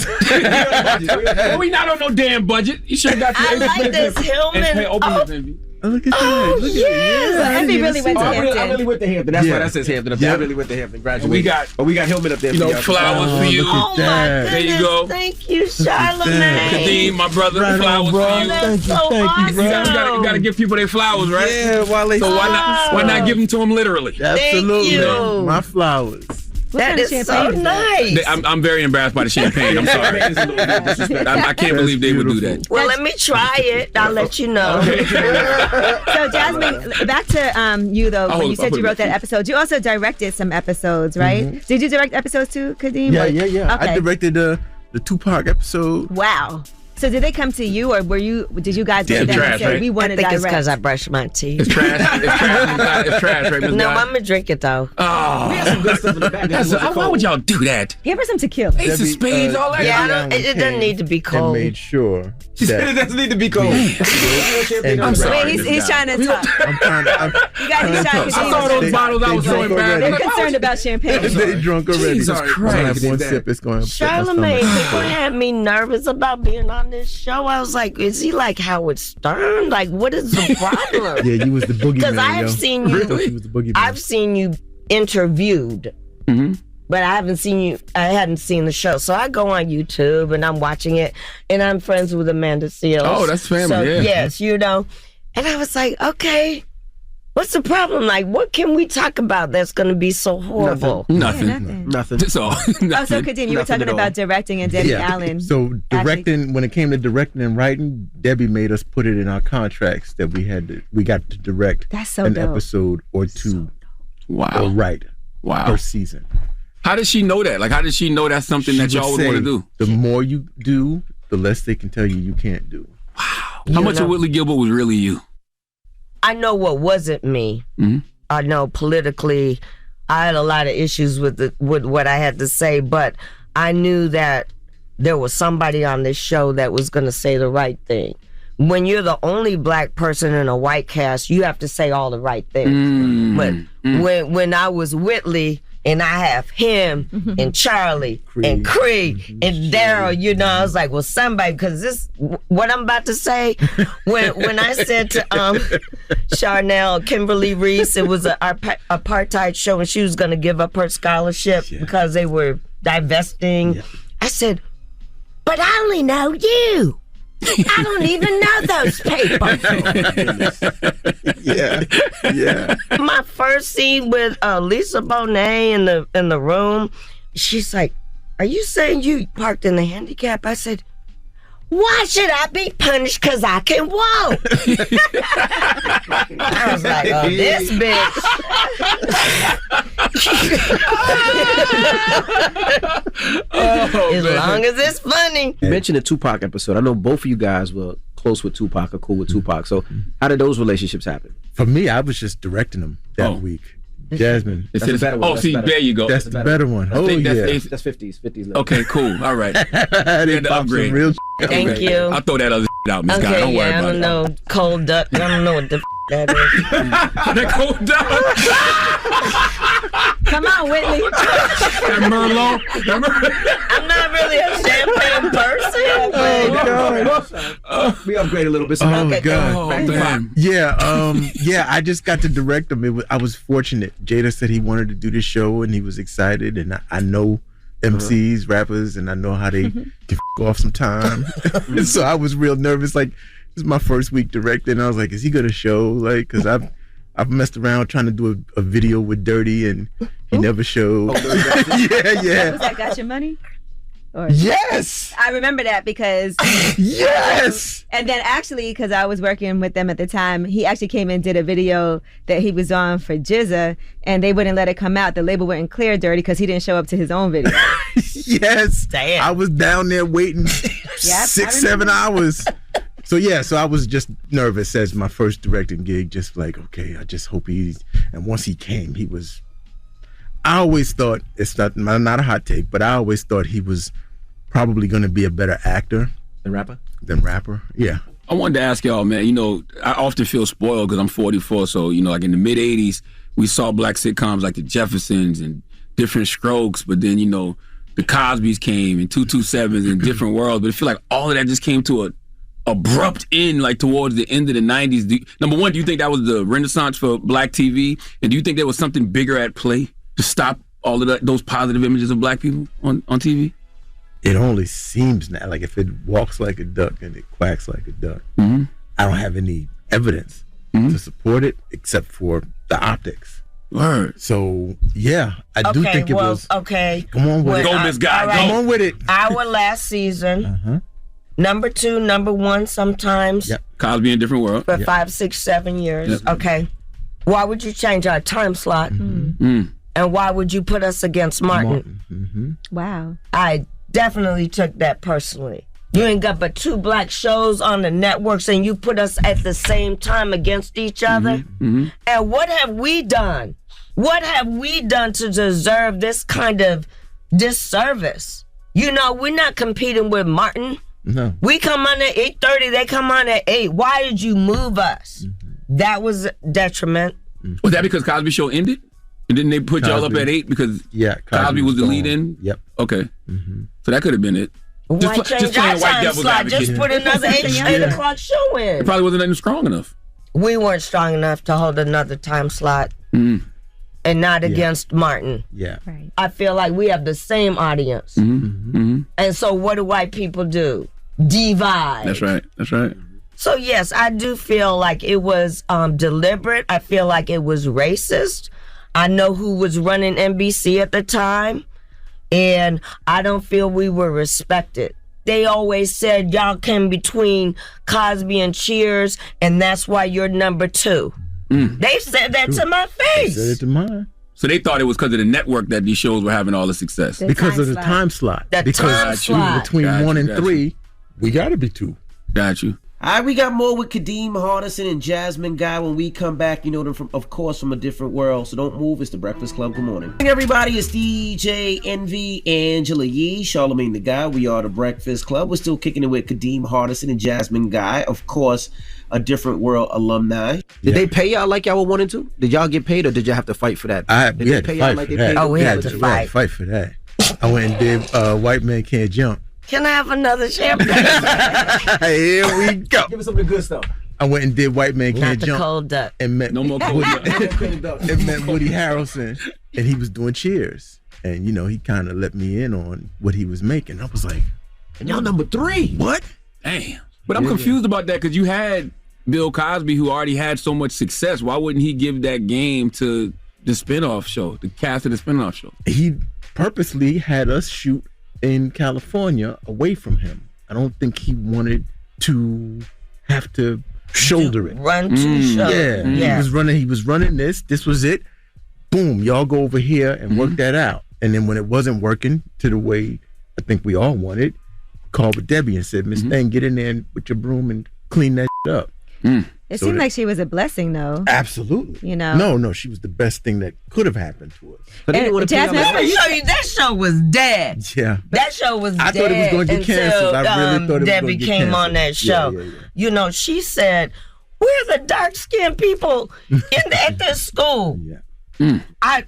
we not on no damn budget. You should have got the I like this Hillman. Hey, open this, Envy. Look at that. Look at So Envy really went to Hampton. I really went to Hampton. That's why that says Hampton up there. I really went to Hampton. Graduated. We got Hillman up there. You know, flowers for you. Oh my goodness. There you go. Thank you, Charlamagne. Kadeem, my brother, flowers for you. That's so awesome. You gotta give people their flowers, right? Yeah, while they so why not give them to them literally? Absolutely. you. My flowers. That is so nice. I'm very embarrassed by the champagne. I'm sorry. It's a little bit disrespect. I can't believe they would do that. Well, let me try it. I'll let you know. So, Jasmine, back to you, though, when you said you wrote that episode. You also directed some episodes, right? Mm-hmm. Did you direct episodes too, Kadeem? Yeah. Okay. I directed the Tupac episode. Wow. So did they come to you, or did you guys look at them and say, we want to I think direct? it's because I brushed my teeth. It's trash. It's trash, right, Ms. No, Guy? I'm going to drink it, though. Oh. We have some good stuff in the back. Why would y'all do that? Give her some tequila. Ace of spades, all that. Yeah, it doesn't need to be cold. And made sure She said it doesn't need to be cold. I'm sorry. Wait, he's trying to talk. You guys, he's trying to I saw those bottles. I was so embarrassed. They're concerned about champagne. They drunk already. Jesus Christ. Christ. I have one sip. It's going to Charlamagne, people had me nervous about being on this show. I was like, is he like Howard Stern? Like, what is the problem? Yeah, you was the boogeyman. Because I've seen you. She was the boogeyman. I've seen you interviewed, but I hadn't seen the show. So I go on YouTube and I'm watching it, and I'm friends with Amanda Seales. Oh, that's family. So, yeah. yes, you know. And I was like, okay, what's the problem? Like, what can we talk about that's going to be so horrible? Nothing. Nothing. So, Oh, so Kadeem, you were talking about directing and Debbie Allen. So directing, when it came to directing and writing, Debbie made us put it in our contracts that we got to direct That's so an dope. episode or two wow. or write Wow. per season. How does she know that? Like, how does she know that's something that y'all would want to do? The more you do, the less they can tell you can't do. Wow. How much of Whitley Gilbert was really you? I know what wasn't me. I know politically, I had a lot of issues with what I had to say, but I knew that there was somebody on this show that was going to say the right thing. When you're the only black person in a white cast, you have to say all the right things. But when I was Whitley, and I have him and Charlie and Creed and Daryl, you know, I was like, well, somebody, because this, what I'm about to say, when I said to Charnel, Kimberly Reese, it was an apartheid show and she was going to give up her scholarship because they were divesting. I said, but I only know you. I don't even know those people. Yeah. My first scene with Lisa Bonet in the room, she's like, "Are you saying you parked in the handicap?" I said, "Why should I be punished because I can walk?" I was like, "Oh, this bitch." As long as it's funny. You mentioned the Tupac episode. I know both of you guys were close with Tupac or cool with Tupac. So how did those relationships happen? For me, I was just directing them that week. Jasmine. That's the better one. Oh, see, there you go. That's the better one. I think yeah. That's 50s. Okay, cool. All right. They the upgrade. real Thank you. I'll throw that other out, Miss Guy. Don't worry I about don't know. Cold duck. I don't know what the that is. That cold duck. Come on, Whitley. That Merlot. I'm not really a champagne person. We upgrade a little bit. Oh, Okay. God. Oh, damn. Yeah, I just got to direct them. I was fortunate. Jada said he wanted to do this show and he was excited. And I know MCs, rappers, and I know how they can off some time. So I was real nervous. Like, this is my first week directing. I was like, is he gonna show? Like, because I've messed around trying to do a video with Dirty and he never showed. Was that Got Your Money? Yes. I remember that because yes. And then actually, because I was working with them at the time, he actually came and did a video that he was on for Jizza, and they wouldn't let it come out. The label wouldn't clear Dirty because he didn't show up to his own video. Yes. Damn. I was down there waiting 6-7 hours. So I was just nervous as my first directing gig, just like, okay, I just hope and once he came, I always thought, it's not a hot take, but I always thought he was probably going to be a better actor. The rapper? Than rapper, yeah. I wanted to ask y'all, man, I often feel spoiled because I'm 44, so, like in the mid-'80s, we saw black sitcoms like The Jeffersons and Different Strokes, but then, the Cosbys came and 227s and Different Worlds, but I feel like all of that just came to a abrupt end, like towards the end of the 90s. Number one, do you think that was the renaissance for black TV? And do you think there was something bigger at play to stop all of those positive images of black people on TV? It only seems now, like if it walks like a duck and it quacks like a duck, I don't have any evidence to support it except for the optics. Word. So, yeah, I do think it was. Okay. Come on with it. Go, Miss Guy. Right. Come on with it. Our last season, number 2, number 1 sometimes. Yep. Cosby in Different World. For 5, 6, 7 years. Yep. Okay. Why would you change our time slot? And why would you put us against Martin? Wow. I definitely took that personally. You ain't got but 2 black shows on the networks and you put us at the same time against each other? And what have we done? What have we done to deserve this kind of disservice? We're not competing with Martin. No. We come on at 8:30, they come on at 8. Why did you move us? That was a detriment. Was that because Cosby Show ended? And didn't they put y'all up at 8 because Cosby was the lead in? Yep. Okay. So that could have been it. Why change our time slot? Just put another 8 o'clock show in. It probably wasn't even strong enough. We weren't strong enough to hold another time slot. And not against Martin. Yeah. Right. I feel like we have the same audience. And so what do white people do? Divide. That's right. That's right. So yes, I do feel like it was deliberate. I feel like it was racist. I know who was running NBC at the time, and I don't feel we were respected. They always said y'all came between Cosby and Cheers, and that's why you're number 2. They said that to my face. They said it to mine. So they thought it was because of the network that these shows were having all the success. Because of the time slot. Because between 1 and 3, we got to be 2. Got you. All right, we got more with Kadeem, Hardison, and Jasmine Guy. When we come back, you know them from a different world. So don't move. It's the Breakfast Club. Good morning. Hey everybody, it's DJ Envy, Angela Yee, Charlamagne the Guy. We are the Breakfast Club. We're still kicking it with Kadeem, Hardison, and Jasmine Guy. Of course, a different world alumni. Did they pay y'all like y'all were wanting to? Did y'all get paid or did y'all have to fight for that? Did they pay y'all like they paid? Oh, we had to fight. Fight for that. I went and did White Man Can't Jump. Can I have another champagne? Here we go. Give us some of the good stuff. I went and did White Man Can't Not the Jump. cold duck. And met No more cold duck. and met Woody Harrelson, and he was doing Cheers. And he kind of let me in on what he was making. I was like, and y'all number 3. What? Damn. But I'm confused about that because you had Bill Cosby who already had so much success. Why wouldn't he give that game to the spinoff show, the cast of the spinoff show? He purposely had us shoot in California away from him. I don't think he wanted to have to shoulder it. Run to show. Yeah. He was running this. This was it. Boom, y'all go over here and work that out. And then when it wasn't working to the way I think we all wanted, called with Debbie and said, Miss Thing, get in there with your broom and clean that up. It seemed like she was a blessing, though. Absolutely. No, she was the best thing that could have happened to us. But Jasmine, that show was dead. Yeah. That show was dead. I thought it was going to get canceled. I really thought it was Debbie going to get came canceled. on that show. Yeah. She said, we're the dark-skinned people at this school. Yeah. I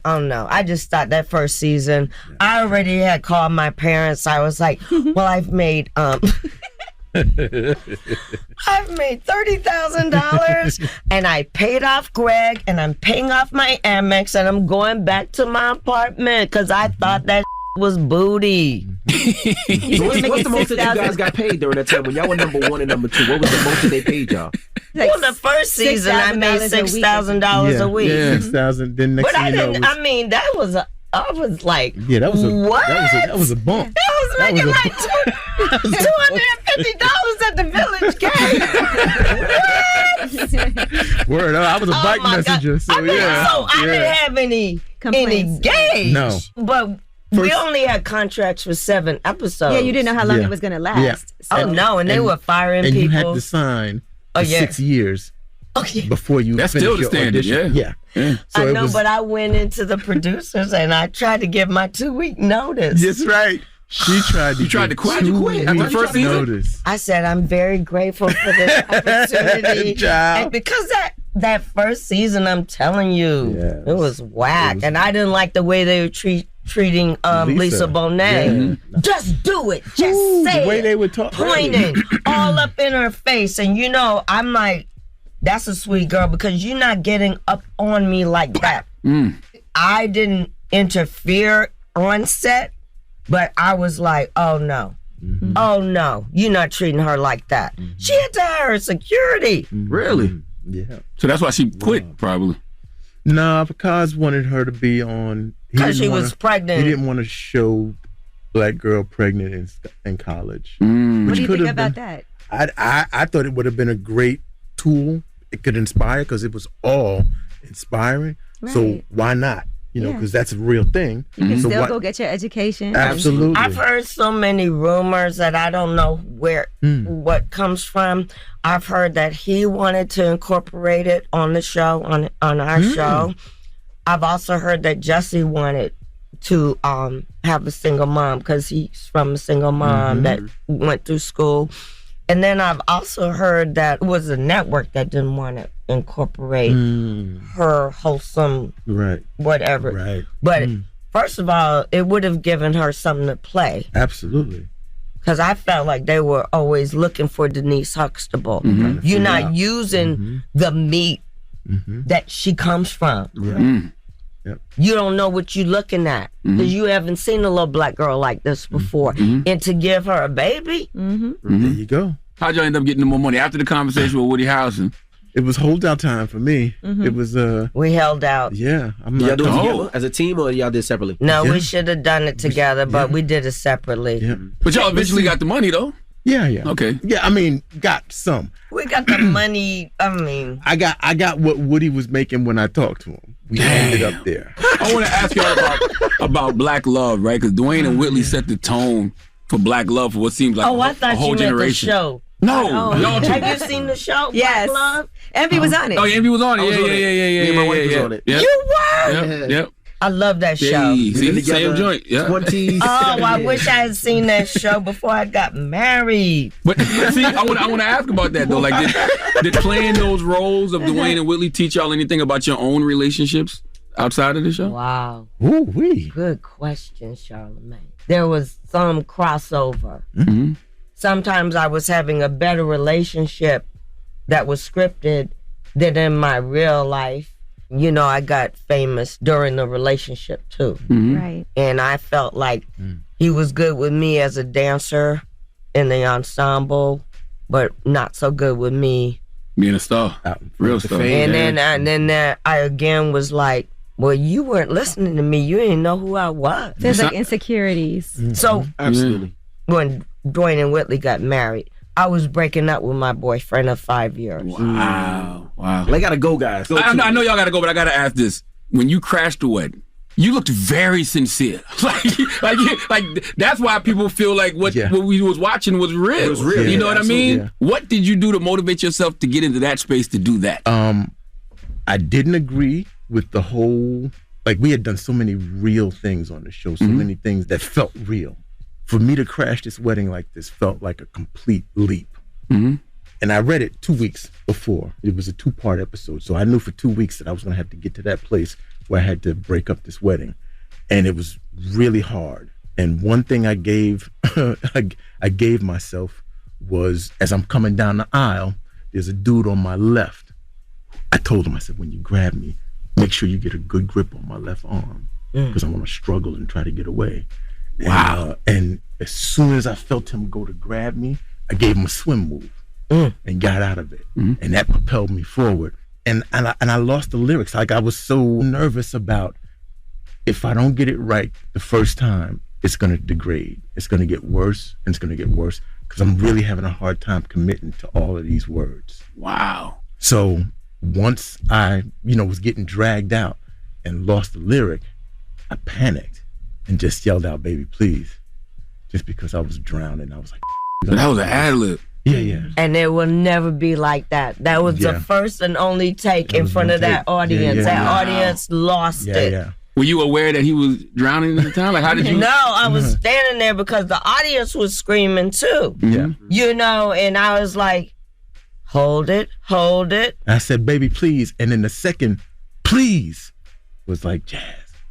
don't know. I just thought that first season, I already had called my parents. I was like, well, I've made $30,000 and I paid off Greg and I'm paying off my Amex and I'm going back to my apartment because I thought that was booty. What's the most that you guys got paid during that time when y'all were number 1 and number 2? What was the most that they paid y'all? Well, the first season I made $6,000 a week. Yeah, $6,000. Then next But thing I you know, didn't. I mean, that was I was like, Yeah, that was a what? That was a bump. That was That making was a like $250 at the Village game. Word. I was a bike my God. messenger. So I mean, yeah. so I didn't have any Complaints. gauge. No. But we only had contracts for 7 episodes. Yeah, you didn't know how long Yeah. it was gonna last. Yeah. Oh no, and they were firing and people. you had to sign for yeah. 6 years before you That's finish still the your standard, audition. yeah. So I it know, was, but I went into the producers and I tried to give my 2-week notice. That's right. She tried to. You tried to quit? Why'd you quit? After the first season? Notice. I said I'm very grateful for this opportunity, Child. and because that first season, I'm telling you, it was whack, and I didn't like the way they were treating Lisa Bonet. Yeah. Just do it, just say the way it. they would talk, pointing all up in her face, and I'm like, that's a sweet girl because you're not getting up on me like that. I didn't interfere on set. But I was like, oh no, oh no, you're not treating her like that. She had to hire security. Really? Yeah. So that's why she quit, probably. Nah, because wanted her to be on. Because she was pregnant. He didn't want to show black girl pregnant in college. What do you could think have about been- that? I thought it would have been a great tool. It could inspire because it was all inspiring. So Right. why not? You know, Yeah. because that's a real thing. You can So still why- go get your education. Absolutely. I've heard so many rumors that I don't know what comes from. I've heard that he wanted to incorporate it on the show, on our show. I've also heard that Jesse wanted to have a single mom because he's from a single mom that went through school. And then I've also heard that it was a network that didn't want to incorporate her wholesome whatever. Right. But first of all, it would have given her something to play. Absolutely. Because I felt like they were always looking for Denise Huxtable. You're not using the meat that she comes from. You don't know what you're looking at because you haven't seen a little black girl like this before. And to give her a baby, There you go. How'd y'all end up getting the more money after the conversation with Woody Harrelson? It was holdout time for me. It was we held out. Yeah, I'm Y'all not. do it together as a team or y'all did separately? No, we should have done it together, but we did it separately. Yeah. But y'all eventually got the money, though. Yeah. Okay. Yeah, I mean, got some. We got the money. I mean, I got what Woody was making when I talked to him. We ended up there. I want to ask y'all about Black Love, right? Because Dwayne and Whitley set the tone for Black Love for what seems like I a thought whole you meant the generation. show. No, y'all too. Have you seen the show? Yes. Black Love? Envy was on it. Oh, yeah, Envy was on it. I was Yeah. on it. Me and my wife was on it. Yep. You were? Yep. I love that show. Hey, see, Been same together joint. Yeah. 27 Oh, I years. wish I had seen that show before I got married. But see, I want to ask about that though. Like, did playing those roles of Dwayne and Whitley teach y'all anything about your own relationships outside of the show? Wow. Ooh wee. Good question, Charlamagne. There was some crossover. Sometimes I was having a better relationship that was scripted than in my real life. You know, I got famous during the relationship too. Right. And I felt like he was good with me as a dancer in the ensemble, but not so good with me. Being a star, real star. And then I again was like, well, you weren't listening to me. You didn't know who I was. There's like insecurities. So Absolutely. when Dwayne and Whitley got married, I was breaking up with my boyfriend of 5 years. Wow. They gotta go, guys. I know y'all gotta go, but I gotta ask this: when you crashed the wedding, you looked very sincere. like that's why people feel like what we was watching was real. It was real. You know what I mean? Yeah. What did you do to motivate yourself to get into that space to do that? I didn't agree with the whole. Like, we had done so many real things on the show, so many things that felt real. For me to crash this wedding like this felt like a complete leap. And I read it 2 weeks before. It was a 2-part episode. So I knew for 2 weeks that I was going to have to get to that place where I had to break up this wedding. And it was really hard. And one thing I gave I gave myself was, as I'm coming down the aisle, there's a dude on my left. I told him, I said, when you grab me, make sure you get a good grip on my left arm because I want to struggle and try to get away. Wow. And as soon as I felt him go to grab me, I gave him a swim move and got out of it. And that propelled me forward. And I lost the lyrics. Like, I was so nervous about if I don't get it right the first time, it's going to degrade. It's going to get worse, and it's going to get worse because I'm really having a hard time committing to all of these words. Wow. So once I, was getting dragged out and lost the lyric, I panicked and just yelled out, "Baby, please," just because I was drowning. I was like, that was an ad-lib. Yeah. And it will never be like that. That was the first and only take in front of that audience. That audience lost it. Yeah. Were you aware that he was drowning at the time? Like, how did you? No, I was standing there because the audience was screaming too. Yeah. And I was like, hold it. I said, "Baby, please." And then the second, "please," was like jazz.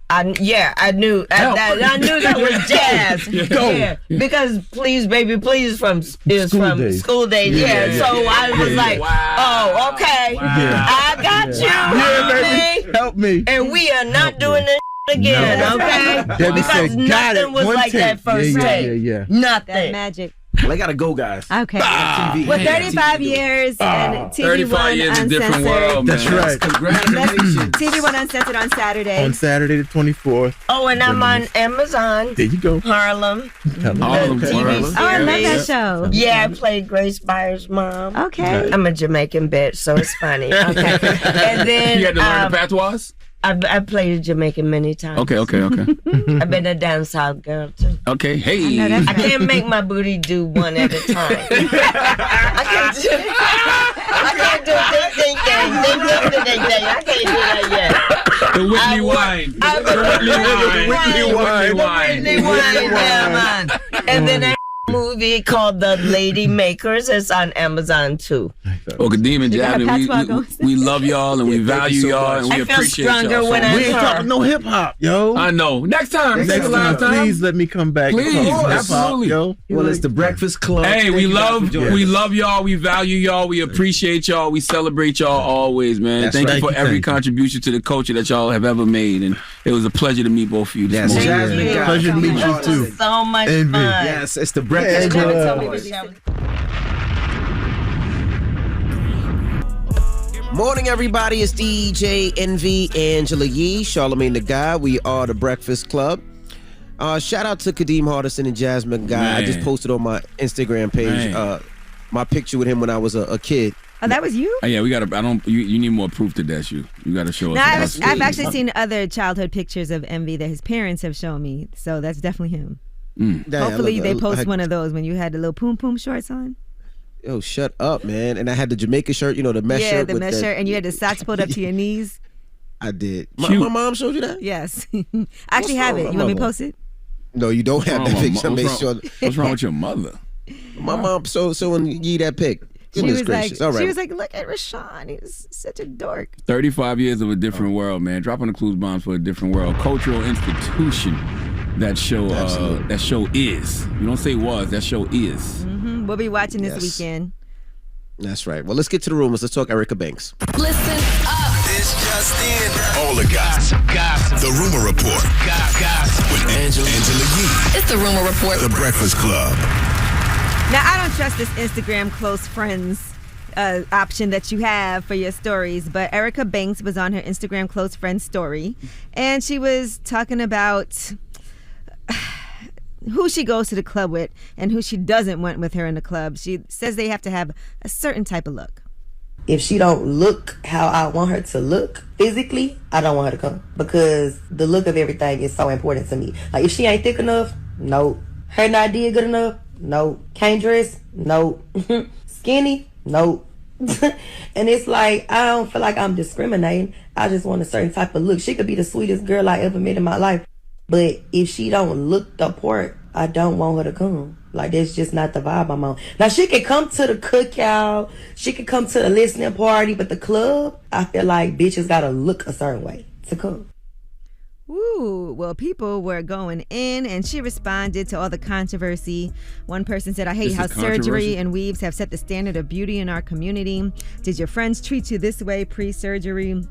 I knew that was jazz. Yeah, because "Please, Baby, Please" is from School Days. Yeah. So I was like, oh, okay. Yeah. I got you. Yeah, baby. Help me. And we are not doing this again, okay? Debbie Because said, "Got it." nothing was One like take. that first take. Yeah. Nothing. That magic. Well, they gotta go, guys. Okay. TV. Well, 35 years and TV 35 One years, a different Uncensored. world, man. That's right. Congratulations. TV One Uncensored on Saturday. On Saturday the 24th. Oh, and I'm on Amazon. There you go. Harlem. Harlem. Oh, I love that show. Yeah, I played Grace Byers' mom. Okay. I'm a Jamaican bitch, so it's funny. Okay. And then You had to learn the patois? I played Jamaican many times. Okay. I've been a dance hall girl too. Okay, hey. I can't make my booty do one at a time. I can't do ding. I can't do that yet. The Whitney wine. The Whitney wine, yeah, man. And then a movie called The Lady Makers is on Amazon too. Oh, Kadeem and Jasmine, we love y'all and we value y'all and we I feel appreciate stronger y'all. when We ain't talking no hip hop, yo. I know. Next time. Next time, please let me come back. Please, and talk hip-hop, absolutely. yo. Well, it's the Breakfast Club. Hey, Thank we you guys for love joining us. y'all, we value y'all, we appreciate y'all, we celebrate y'all always, man. That's Thank right. you for Thank you, every thank you. contribution to the culture that y'all have ever made, and it was a pleasure to meet both of you this Yes, morning. Jasmine, guys. Pleasure to meet you It too. was so much Envy. fun. Yes, it's the Breakfast Yeah, Club. yeah. Tell me what you have. Morning, everybody. It's DJ Envy, Angela Yee, Charlamagne the Guy. We are the Breakfast Club. Shout out to Kadeem, Hardison, and Jasmine Guy. Man. I just posted on my Instagram page my picture with him when I was a kid. Oh, that was you? Yeah, we gotta. You need more proof that that's you. You gotta show us. No, the I've actually seen other childhood pictures of Envy that his parents have shown me, so that's definitely him. Hopefully they post one of those when you had the little poom poom shorts on. Yo, shut up, man. And I had the Jamaica shirt, the mesh shirt. Yeah, the with mesh shirt, and you had the socks pulled up to your knees. I did. My mom showed you that? Yes. I actually have it. You want me to post it? No, you don't have that picture. I made sure. What's wrong with your mother? My mom showing you that pic. Goodness gracious. All right. She was like, look at Rashawn. He's such a dork. 35 years of a different world, man. Dropping the clues bombs for a different world. Cultural institution. That show is. You don't say was. That show is. Mm-hmm. We'll be watching this weekend. That's right. Well, let's get to the rumors. Let's talk Erica Banks. Listen up. This just in. All the gossip. The Rumor Report. Gossip. With Angela Yee. It's the Rumor Report. The Breakfast Club. Now, I don't trust this Instagram close friends option that you have for your stories, but Erica Banks was on her Instagram close friends story, and she was talking about who she goes to the club with and who she doesn't want with her in the club. She says they have to have a certain type of look. If she don't look how I want her to look physically, I don't want her to come, because the look of everything is so important to me. Like, if she ain't thick enough, no. Her not did good enough, no. Can't dress, no. Skinny, no. And it's like, I don't feel like I'm discriminating. I just want a certain type of look. She could be the sweetest girl I ever met in my life, but if she don't look the part, I don't want her to come. Like, that's just not the vibe I'm on. Now, she could come to the cookout, she could come to the listening party, but the club, I feel like bitches gotta look a certain way to come. Ooh, well, people were going in, and she responded to all the controversy. One person said, I hate how surgery and weaves have set the standard of beauty in our community. Did your friends treat you this way pre-surgery?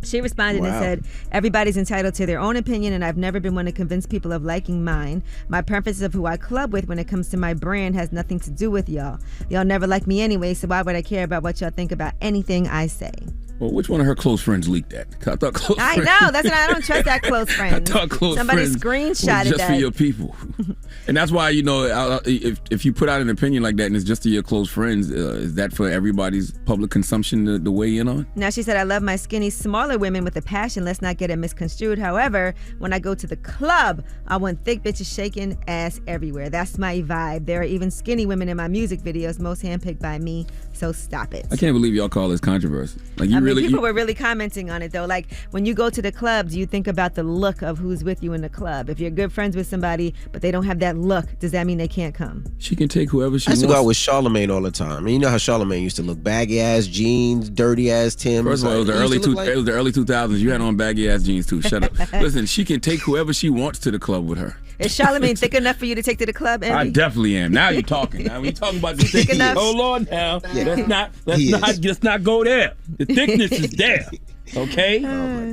She responded and said, everybody's entitled to their own opinion, and I've never been one to convince people of liking mine. My preference of who I club with when it comes to my brand has nothing to do with y'all. Y'all never like me anyway, so why would I care about what y'all think about anything I say? Well, which one of her close friends leaked that? I thought close I friends. know. That's why I don't trust that close friend. I thought close Somebody friends screenshotted was just that. for your people. And that's why, if you put out an opinion like that and it's just to your close friends, is that for everybody's public consumption to weigh in on? Now, she said, I love my skinny, smaller women with a passion. Let's not get it misconstrued. However, when I go to the club, I want thick bitches shaking ass everywhere. That's my vibe. There are even skinny women in my music videos, most handpicked by me. So stop it. I can't believe y'all call this controversy. Like People were really commenting on it, though. Like, when you go to the club, do you think about the look of who's with you in the club? If you're good friends with somebody, but they don't have that look, does that mean they can't come? She can take whoever she I used wants. to go out with Charlamagne all the time. I mean, you know how Charlamagne used to look, baggy ass jeans, dirty ass Timbs. First of all, it was the early 2000s. You had on baggy ass jeans too. Shut up. Listen, she can take whoever she wants to the club with her. Is Charlamagne thick enough for you to take to the club, Envy? I definitely am. Now you're talking. Now we talking about the thickness. enough? Hold on now. Let's not go there. The thickness is there. Okay?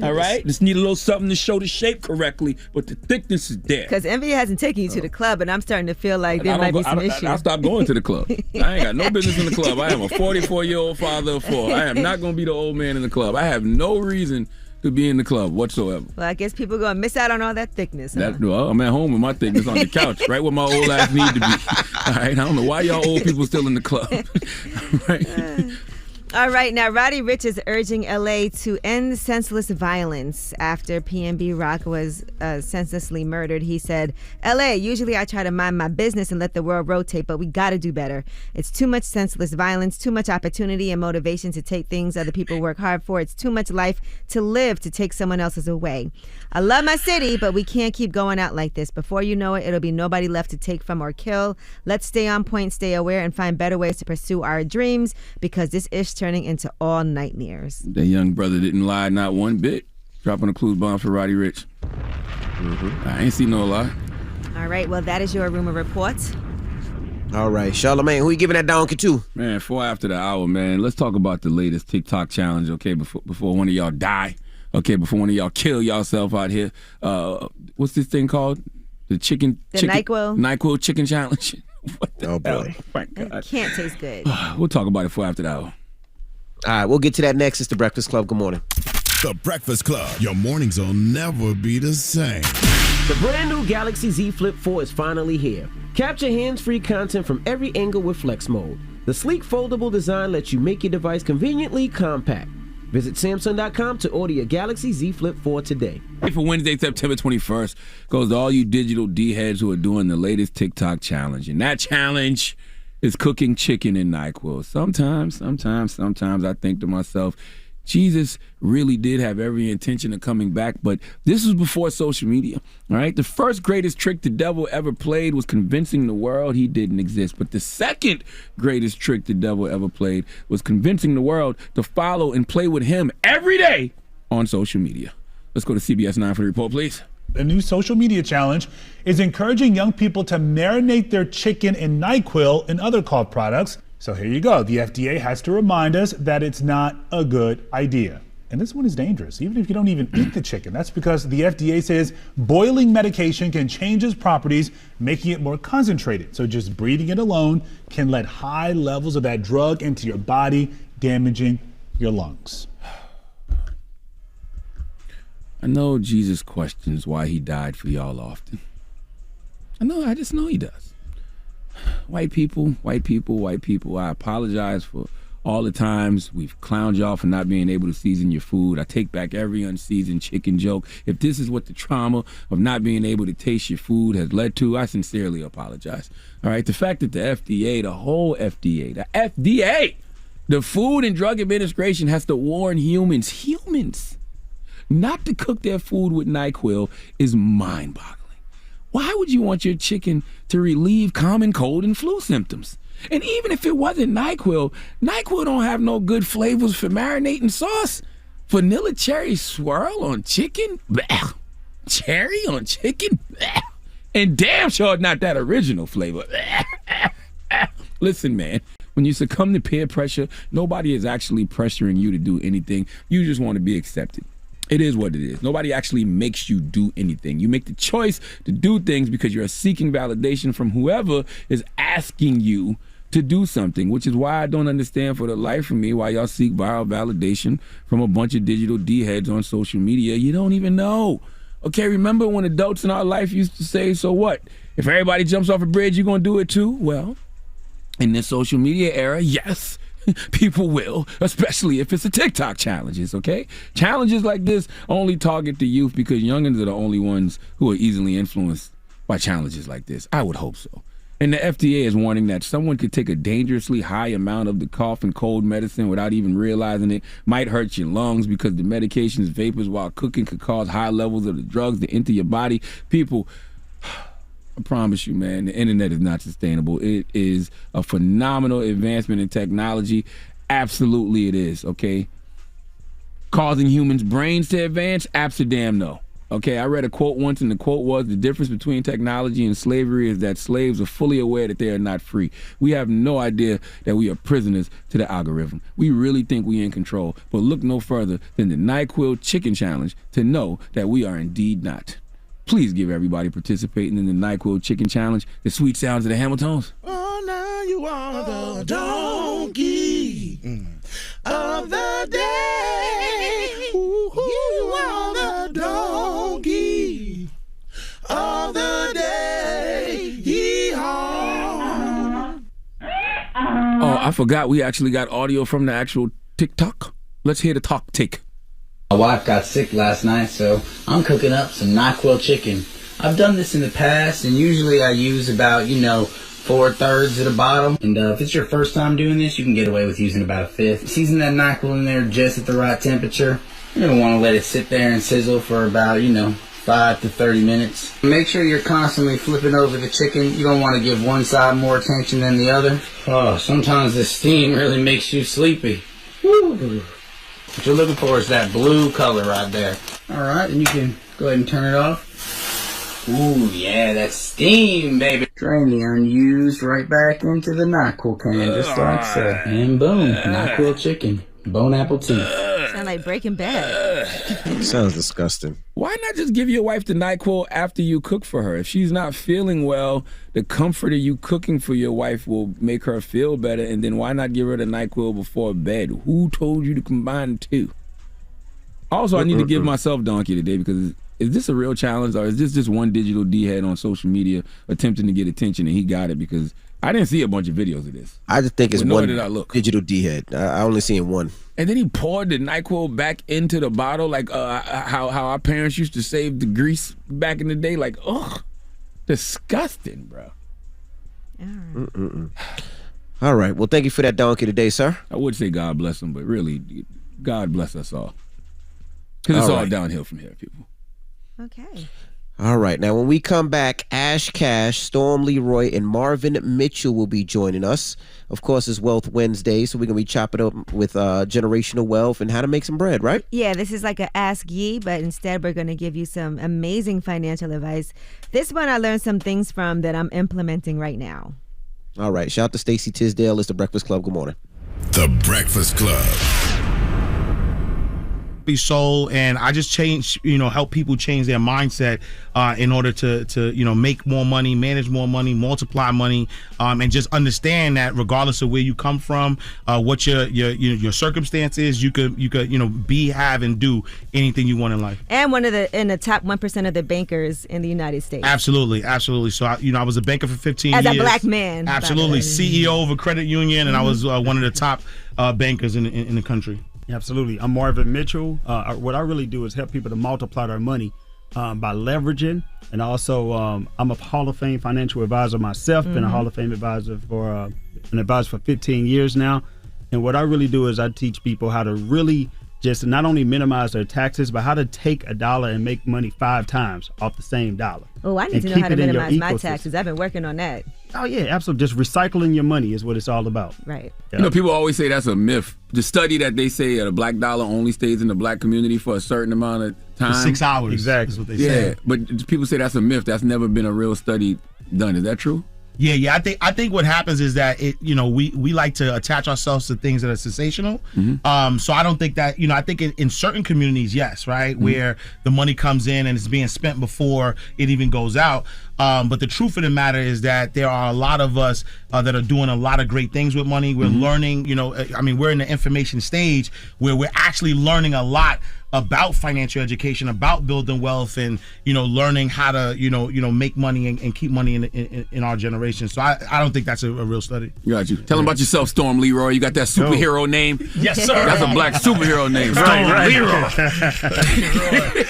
All right? Just need a little something to show the shape correctly, but the thickness is there. Because Envy hasn't taken you to the club, and I'm starting to feel like there might be some issues. I stopped going to the club. I ain't got no business in the club. I am a 44-year-old father of 4. I am not going to be the old man in the club. I have no reason to be in the club whatsoever. Well, I guess people are going to miss out on all that thickness. Huh? I'm at home with my thickness on the couch, right where my old ass need to be. All right? I don't know why y'all old people still in the club. Right? All right, now Roddy Ricch is urging LA to end senseless violence after PNB Rock was senselessly murdered. He said, LA, usually I try to mind my business and let the world rotate, but we got to do better. It's too much senseless violence, too much opportunity and motivation to take things other people work hard for. It's too much life to live to take someone else's away. I love my city, but we can't keep going out like this. Before you know it, it'll be nobody left to take from or kill. Let's stay on point, stay aware, and find better ways to pursue our dreams, because this is turning into all nightmares. That young brother didn't lie not one bit. Dropping a clue bomb for Roddy Ricch. I ain't seen no lie. All right, well, that is your rumor report. All right, Charlamagne, who you giving that donkey to? Man, 4 after the hour, man. Let's talk about the latest TikTok challenge, okay, before one of y'all die. Okay, before one of y'all kill yourself out here. What's this thing called? The NyQuil? NyQuil chicken challenge. What the hell? Boy. Oh, my God. It can't taste good. We'll talk about it 4 after the hour. All right, we'll get to that next. It's The Breakfast Club. Good morning. The Breakfast Club. Your mornings will never be the same. The brand new Galaxy Z Flip 4 is finally here. Capture hands-free content from every angle with Flex Mode. The sleek foldable design lets you make your device conveniently compact. Visit Samsung.com to order your Galaxy Z Flip 4 today. For Wednesday, September 21st, goes to all you digital D-heads who are doing the latest TikTok challenge. And that challenge is cooking chicken in NyQuil. Sometimes I think to myself, Jesus really did have every intention of coming back, but this was before social media, all right? The first greatest trick the devil ever played was convincing the world he didn't exist, but the second greatest trick the devil ever played was convincing the world to follow and play with him every day on social media. Let's go to CBS 9 for the report, please. The new social media challenge is encouraging young people to marinate their chicken in NyQuil and other cough products. So here you go. The FDA has to remind us that it's not a good idea. And this one is dangerous, even if you don't even eat the chicken. That's because the FDA says boiling medication can change its properties, making it more concentrated. So just breathing it alone can let high levels of that drug into your body, damaging your lungs. I know Jesus questions why he died for y'all often. I just know he does. White people, I apologize for all the times we've clowned y'all for not being able to season your food. I take back every unseasoned chicken joke. If this is what the trauma of not being able to taste your food has led to, I sincerely apologize. All right, the fact that the FDA, the whole FDA, the FDA, the Food and Drug Administration has to warn humans, not to cook their food with NyQuil is mind-boggling. Why would you want your chicken to relieve common cold and flu symptoms? And even if it wasn't NyQuil don't have no good flavors for marinating sauce. Vanilla cherry swirl on chicken? Blech. Cherry on chicken? Blech. And damn sure not that original flavor. Listen, man, when you succumb to peer pressure, nobody is actually pressuring you to do anything. You just want to be accepted. It is what it is. Nobody actually makes you do anything. You make the choice to do things because you're seeking validation from whoever is asking you to do something, which is why I don't understand for the life of me why y'all seek viral validation from a bunch of digital D-heads on social media. You don't even know. Okay, remember when adults in our life used to say, so what? If everybody jumps off a bridge, you're going to do it too? Well, in this social media era, yes, people will, especially if it's a TikTok challenges, okay? Challenges like this only target the youth because youngins are the only ones who are easily influenced by challenges like this. I would hope so. And the FDA is warning that someone could take a dangerously high amount of the cough and cold medicine without even realizing it might hurt your lungs because the medication's vapors while cooking could cause high levels of the drugs to enter your body. People, I promise you, man, the internet is not sustainable. It is a phenomenal advancement in technology. Absolutely it is, okay? Causing humans' brains to advance? Absolutely no. Okay, I read a quote once, and the quote was, the difference between technology and slavery is that slaves are fully aware that they are not free. We have no idea that we are prisoners to the algorithm. We really think we are in control, but look no further than the NyQuil Chicken Challenge to know that we are indeed not. Please give everybody participating in the NyQuil Chicken Challenge the sweet sounds of the Hamiltons. Oh, now you are the donkey of the day. Ooh, you are the donkey of the day. Yee-haw. Oh, I forgot we actually got audio from the actual TikTok. Let's hear the talk take. My wife got sick last night, so I'm cooking up some NyQuil chicken. I've done this in the past, and usually I use about, 4/3 of the bottom. And if it's your first time doing this, you can get away with using about 1/5. Season that NyQuil in there just at the right temperature. You're going to want to let it sit there and sizzle for about, 5 to 30 minutes. Make sure you're constantly flipping over the chicken. You don't want to give one side more attention than the other. Oh, sometimes the steam really makes you sleepy. Woo. What you're looking for is that blue color right there. All right, and you can go ahead and turn it off. Ooh, yeah, that's steam, baby. Drain the unused right back into the NyQuil can, just like so. And boom, NyQuil chicken. Bone apple teeth. Sound like Breaking Bad. Sounds disgusting. Why not just give your wife the NyQuil after you cook for her? If she's not feeling well, the comfort of you cooking for your wife will make her feel better, and then why not give her the NyQuil before bed? Who told you to combine the two? Also, I need to give myself donkey today because is this a real challenge or is this just one digital D-head on social media attempting to get attention and he got it because I didn't see a bunch of videos of this. I just think it's Nor one did I look. digital D-head. I only seen one. And then he poured the NyQuil back into the bottle like how our parents used to save the grease back in the day. Like, ugh, disgusting, bro. All right. Well, thank you for that donkey today, sir. I would say God bless him, but really, God bless us all. Because it's all downhill from here, people. Okay. All right. Now, when we come back, Ash Cash, Storm Leroy, and Marvin Mitchell will be joining us. Of course, it's Wealth Wednesday, so we're going to be chopping up with generational wealth and how to make some bread, right? Yeah, this is like a Ask Ye, but instead we're going to give you some amazing financial advice. This one I learned some things from that I'm implementing right now. All right. Shout out to Stacey Tisdale. It's The Breakfast Club. Good morning. The Breakfast Club. Be sold, and I just help people change their mindset in order to make more money, manage more money, multiply money, and just understand that regardless of where you come from, what your circumstance is, you could be, have, and do anything you want in life. And in the top 1% of the bankers in the United States. Absolutely. So I was a banker for 15 years. As a black man. Absolutely, CEO of a credit union, and I was one of the top bankers in the country. Absolutely. I'm Marvin Mitchell. What I really do is help people to multiply their money by leveraging. And also, I'm a Hall of Fame financial advisor myself. Been a Hall of Fame advisor for 15 years now. And what I really do is I teach people how to really just not only minimize their taxes, but how to take a dollar and make money 5 times off the same dollar. Oh, I need to know how to minimize my taxes. I've been working on that. Oh, yeah, absolutely. Just recycling your money is what it's all about. Right. Yeah. People always say that's a myth. The study that they say a black dollar only stays in the black community for a certain amount of time. For 6 hours. Exactly. Is what they say. Yeah, but people say that's a myth. That's never been a real study done. Is that true? Yeah. I think what happens is that we like to attach ourselves to things that are sensational. So I don't think that I think in certain communities, yes, right, where the money comes in and it's being spent before it even goes out. But the truth of the matter is that there are a lot of us that are doing a lot of great things with money. We're learning, we're in the information stage where we're actually learning a lot about financial education, about building wealth, and learning how to make money and keep money in our generation. So I don't think that's a real study. Got you. Tell them about yourself, Storm Leroy. You got that superhero name? Yes, sir. That's a black superhero name. Storm Leroy.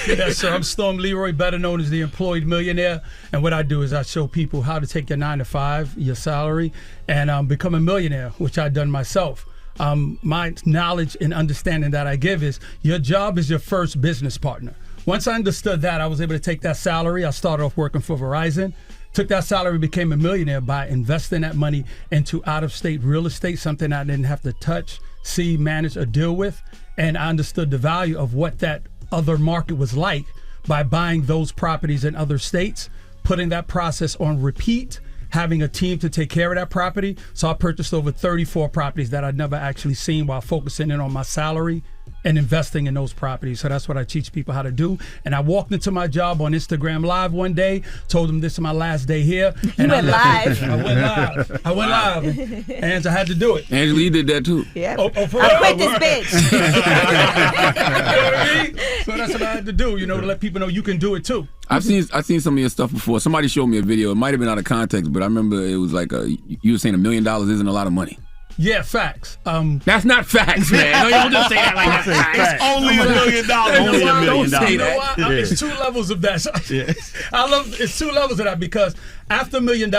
Yes, sir. I'm Storm Leroy, better known as the Employed Millionaire. And what I do is I show people how to take your 9 to 5, your salary, and become a millionaire, which I've done myself. My knowledge and understanding that I give is your job is your first business partner. Once I understood that, I was able to take that salary. I started off working for Verizon, took that salary, became a millionaire by investing that money into out-of-state real estate, something I didn't have to touch, see, manage, or deal with. And I understood the value of what that other market was like by buying those properties in other states, putting that process on repeat, having a team to take care of that property. So I purchased over 34 properties that I'd never actually seen while focusing in on my salary and investing in those properties. So that's what I teach people how to do. And I walked into my job on Instagram Live one day, told them this is my last day here. And You went live. I went live. And I had to do it. Angela, you did that too. Yeah. I quit this bitch. You know what I mean? So that's what I had to do, to let people know you can do it too. I've seen some of your stuff before. Somebody showed me a video. It might have been out of context, but I remember it was like you were saying $1 million isn't a lot of money. Yeah, facts. That's not facts, man. No, you don't just say that like that's facts. It's only $1 million. Only $1 million. Don't say that. It's 2 levels of that. It's 2 levels of that because after $1 million,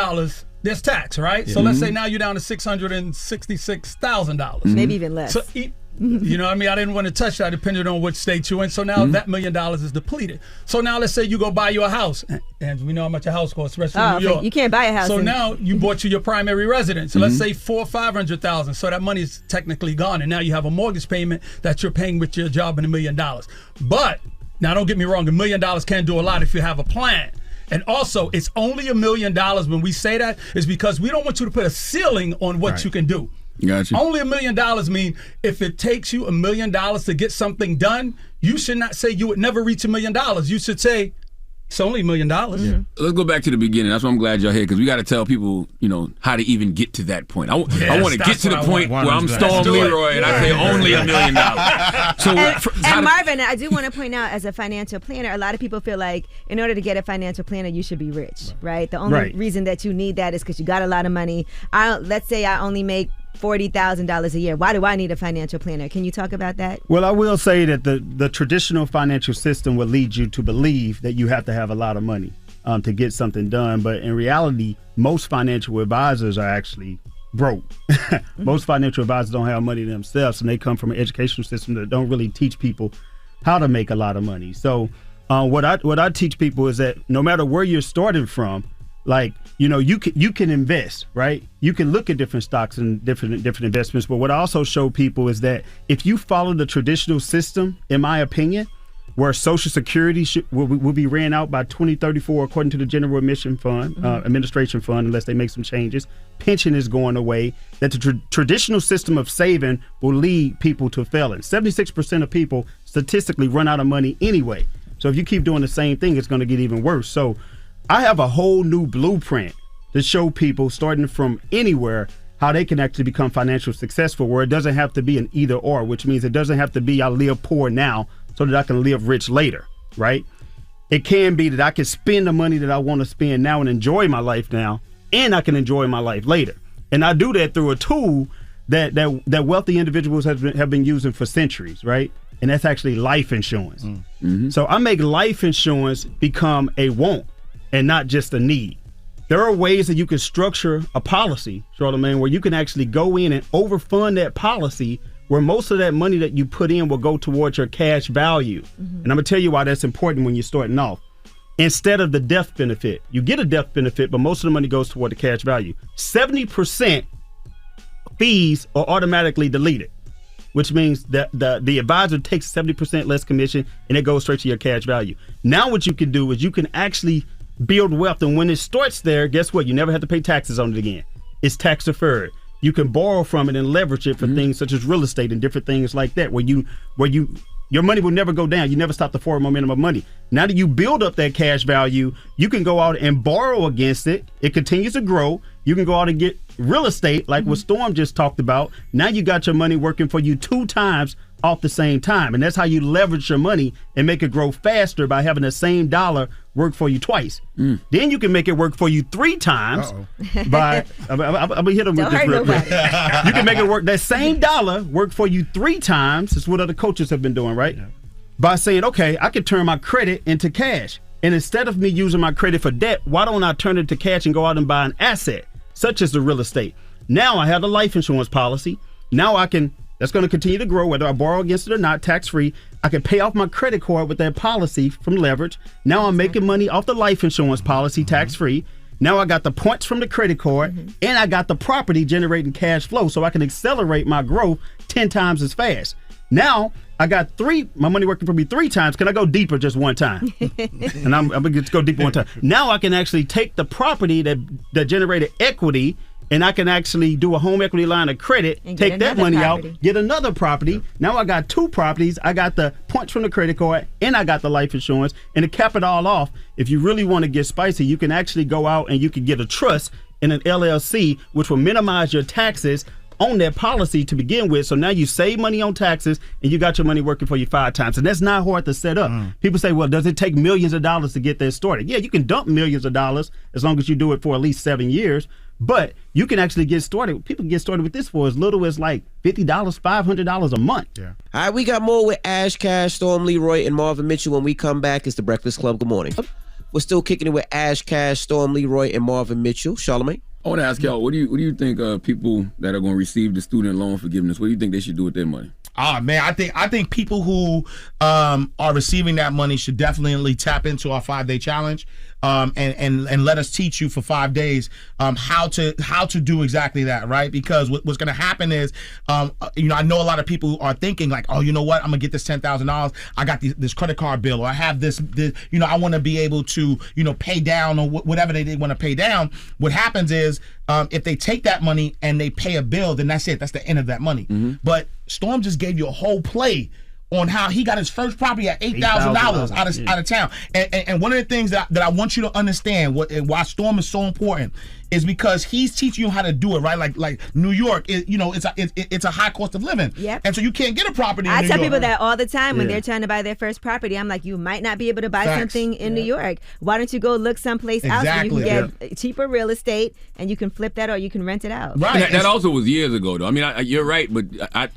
there's tax, right? So let's say now you're down to $666,000. Maybe even less. So, you know what I mean? I didn't want to touch that depending on which state you're in. So now that $1 million is depleted. So now let's say you go buy you a house. And we know how much a house costs, especially in New York. You can't buy a house. So now you bought you your primary residence. So let's say $400,000 or $500,000. So that money is technically gone. And now you have a mortgage payment that you're paying with your job and $1 million. But now don't get me wrong, $1 million can do a lot if you have a plan. And also, it's only $1 million when we say that is because we don't want you to put a ceiling on what you can do. Gotcha. Only $1 million mean if it takes you $1 million to get something done, you should not say you would never reach $1 million. You should say it's only $1 million. Yeah. Let's go back to the beginning. That's why I'm glad y'all here because we got to tell people, how to even get to that point. I want to get to the point where I'm Storm Leroy and I say only $1 million. So, and Marvin, I do want to point out, as a financial planner, a lot of people feel like in order to get a financial planner, you should be rich, right? The only reason that you need that is because you got a lot of money. Let's say I only make $40,000 a year. Why do I need a financial planner? Can you talk about that? Well, I will say that the traditional financial system will lead you to believe that you have to have a lot of money to get something done. But in reality, most financial advisors are actually broke. Most financial advisors don't have money themselves, and they come from an educational system that don't really teach people how to make a lot of money. So what I teach people is that no matter where you're starting from, you can invest, right? You can look at different stocks and different investments. But what I also show people is that if you follow the traditional system, in my opinion, where Social Security will be ran out by 2034, according to the General Administration Fund, unless they make some changes. Pension is going away. That the traditional system of saving will lead people to failing. 76% of people statistically run out of money anyway. So if you keep doing the same thing, it's going to get even worse. So I have a whole new blueprint to show people starting from anywhere how they can actually become financially successful, where it doesn't have to be an either or, which means it doesn't have to be I live poor now so that I can live rich later, right? It can be that I can spend the money that I want to spend now and enjoy my life now, and I can enjoy my life later. And I do that through a tool that wealthy individuals have been using for centuries, right? And that's actually life insurance. So I make life insurance become a want and not just a need. There are ways that you can structure a policy, Charlamagne, where you can actually go in and overfund that policy, where most of that money that you put in will go towards your cash value. And I'm gonna tell you why that's important when you're starting off. Instead of the death benefit, you get a death benefit, but most of the money goes toward the cash value. 70% fees are automatically deleted, which means that the advisor takes 70% less commission and it goes straight to your cash value. Now what you can do is you can actually build wealth, and when it starts there, guess what? You never have to pay taxes on it again. It's tax deferred. You can borrow from it and leverage it for things such as real estate and different things like that, where you Your money will never go down. You never stop the forward momentum of money. Now that you build up that cash value, you can go out and borrow against it. It continues to grow. You can go out and get real estate like what Storm just talked about. Now you got your money working for you 2 times off the same time. And that's how you leverage your money and make it grow faster by having the same dollar work for you twice. Then you can make it work for you 3 times by, I'm going to hit them with this real quick. You can make it work, that same dollar work for you 3 times. That's what other coaches have been doing, right? Yeah. By saying, okay, I can turn my credit into cash. And instead of me using my credit for debt, why don't I turn it to cash and go out and buy an asset, such as the real estate? Now I have the life insurance policy. Now I can, that's going to continue to grow, whether I borrow against it or not, tax-free. I can pay off my credit card with that policy from leverage. Now I'm making money off the life insurance policy, tax-free. Now I got the points from the credit card, and I got the property generating cash flow, so I can accelerate my growth 10 times as fast. Now I got my money working for me 3 times. Can I go deeper just 1 time? And I'm going to go deeper 1 time. Now I can actually take the property that generated equity, and I can actually do a home equity line of credit, take that money out, get another property. Now I got 2 properties. I got the points from the credit card, and I got the life insurance. And to cap it all off, if you really want to get spicy, you can actually go out and you can get a trust in an LLC, which will minimize your taxes on that policy to begin with. So now you save money on taxes and you got your money working for you 5 times. And that's not hard to set up. People say, well, does it take millions of dollars to get that started? Yeah, you can dump millions of dollars as long as you do it for at least 7 years. But you can actually get started. People get started with this for as little as like $50, $500 a month. Yeah. All right, we got more with Ash Cash, Storm Leroy, and Marvin Mitchell. When we come back, it's the Breakfast Club. Good morning. We're still kicking it with Ash Cash, Storm Leroy, and Marvin Mitchell. Charlamagne? I want to ask y'all, what do you think people that are going to receive the student loan forgiveness, what do you think they should do with their money? Man, I think people who are receiving that money should definitely tap into our 5-day challenge, and let us teach you for 5 days how to do exactly that, right? Because what's going to happen is, I know a lot of people are thinking like, oh, you know what, I'm gonna get this $10,000. I got this credit card bill, or I have this I want to be able to pay down or whatever they want to pay down. What happens is, if they take that money and they pay a bill, then that's it. That's the end of that money. But Storm just gave you a whole play on how he got his first property at $8,000 out of town. And one of the things that I want you to understand why Storm is so important is because he's teaching you how to do it, right? Like New York, it's a high cost of living. Yep. And so you can't get a property in New York. I tell people that all the time when they're trying to buy their first property. I'm like, you might not be able to buy something in New York. Why don't you go look someplace else where you can get cheaper real estate and you can flip that or you can rent it out. Right. That also was years ago, though. I mean, you're right, but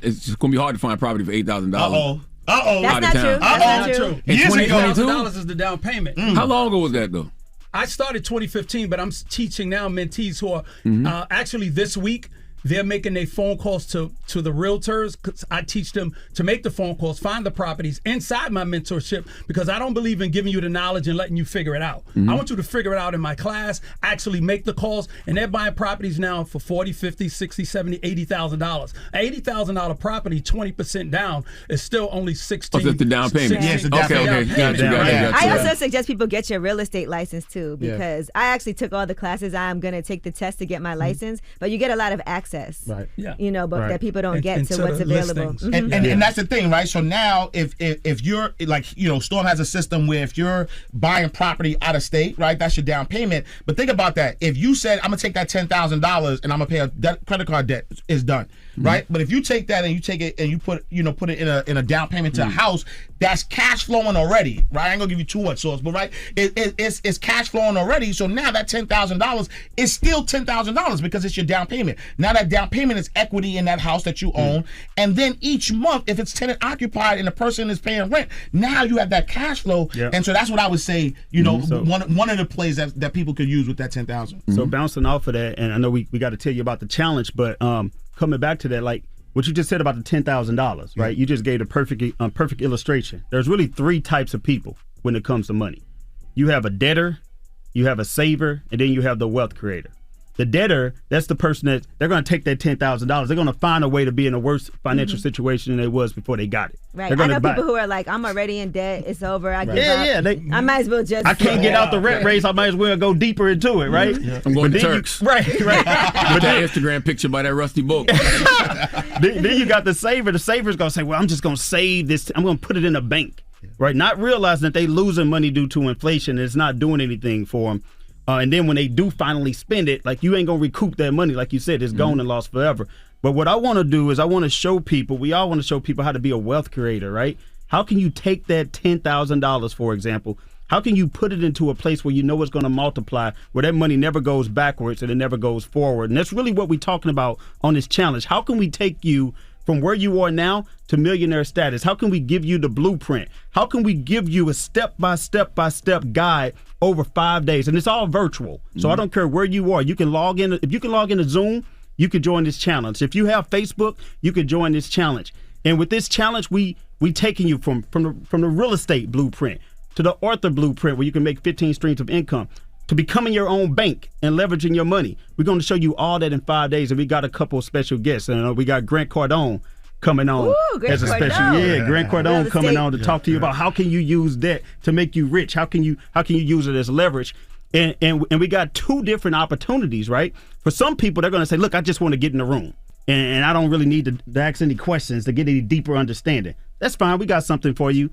it's just going to be hard to find a property for $8,000. That's not true. That's not true. $8,000 is the down payment. How long ago was that, though? I started 2015, but I'm teaching now mentees who are actually this week. They're making their phone calls to the realtors, because I teach them to make the phone calls, find the properties inside my mentorship, because I don't believe in giving you the knowledge and letting you figure it out. I want you to figure it out in my class, actually make the calls, and they're buying properties now for $40,000, $50,000, $60,000, $70,000. An $80,000 property, 20% down, is still only $16,000. Oh, that's the down payment. Yes, the down payment. Got you. I also suggest people get your real estate license too, because I actually took all the classes. I'm going to take the test to get my license, but you get a lot of access. Right. Yeah. But that people don't get to what's available. And that's the thing, right? So now if you're like, Storm has a system where if you're buying property out of state, right, that's your down payment. But think about that. If you said, I'm gonna take that $10,000 and I'm gonna pay a credit card debt, it's done. Right? But if you take that and you take it and you put it in a down payment to a house, that's cash flowing already, right? I ain't gonna give you too much sauce, but right, it's cash flowing already. So now that $10,000 is still $10,000 because it's your down payment. Now that down payment is equity in that house that you own, and then each month, if it's tenant occupied and the person is paying rent, now you have that cash flow. And so that's what I would say. One of the plays that people could use with that $10,000. So bouncing off of that, and I know we got to tell you about the challenge, but coming back to that, like what you just said about the $10,000, right? You just gave a perfect illustration. There's really 3 types of people when it comes to money. You have a debtor, you have a saver, and then you have the wealth creator. The debtor, that's the person that they're going to take that $10,000. They're going to find a way to be in a worse financial situation than they was before they got it. Right. They're I know gonna people who are like, I'm already in debt. It's over. I give up. Yeah. I might as well just. I can't get out the rat race. I might as well go deeper into it, right? I'm going to Turks. Right. Get that Instagram picture by that rusty boat. then you got the saver. The saver's going to say, well, I'm just going to save this. I'm going to put it in a bank, right? Not realizing that they losing money due to inflation. And it's not doing anything for them. And then when they do finally spend it, like you ain't going to recoup that money. Like you said, it's gone and lost forever. But what I want to do is I want to show people, we all want to show people how to be a wealth creator, right? How can you take that $10,000, for example, how can you put it into a place where you know it's going to multiply, where that money never goes backwards and it never goes forward? And that's really what we're talking about on this challenge. How can we take you from where you are now to millionaire status? How can we give you the blueprint? How can we give you a step-by-step guide over 5 days? And it's all virtual. So I don't care where you are. You can log in. If you can log into Zoom, you can join this challenge. If you have Facebook, you can join this challenge. And with this challenge, we taking you from the real estate blueprint to the author blueprint, where you can make 15 streams of income, to becoming your own bank and leveraging your money. We're going to show you all that in 5 days, and we got a couple of special guests. And we got Grant Cardone coming on as a special. Grant Cardone coming on to talk to you about how can you use debt to make you rich? How can you use it as leverage? And we got two different opportunities, right? For some people, they're going to say, look, I just want to get in the room, and I don't really need to ask any questions to get any deeper understanding. That's fine. We got something for you.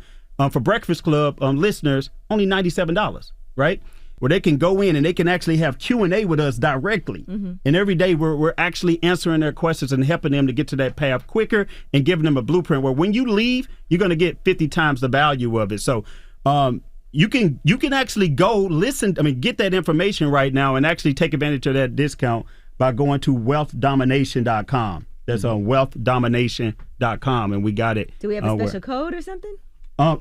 For Breakfast Club listeners, only $97, right? Where they can go in and they can actually have Q&A with us directly. And every day we're actually answering their questions and helping them to get to that path quicker and giving them a blueprint where when you leave, you're going to get 50 times the value of it. So you can actually go listen, get that information right now and actually take advantage of that discount by going to wealthdomination.com. That's on wealthdomination.com, and we got it. Do we have a special code or something?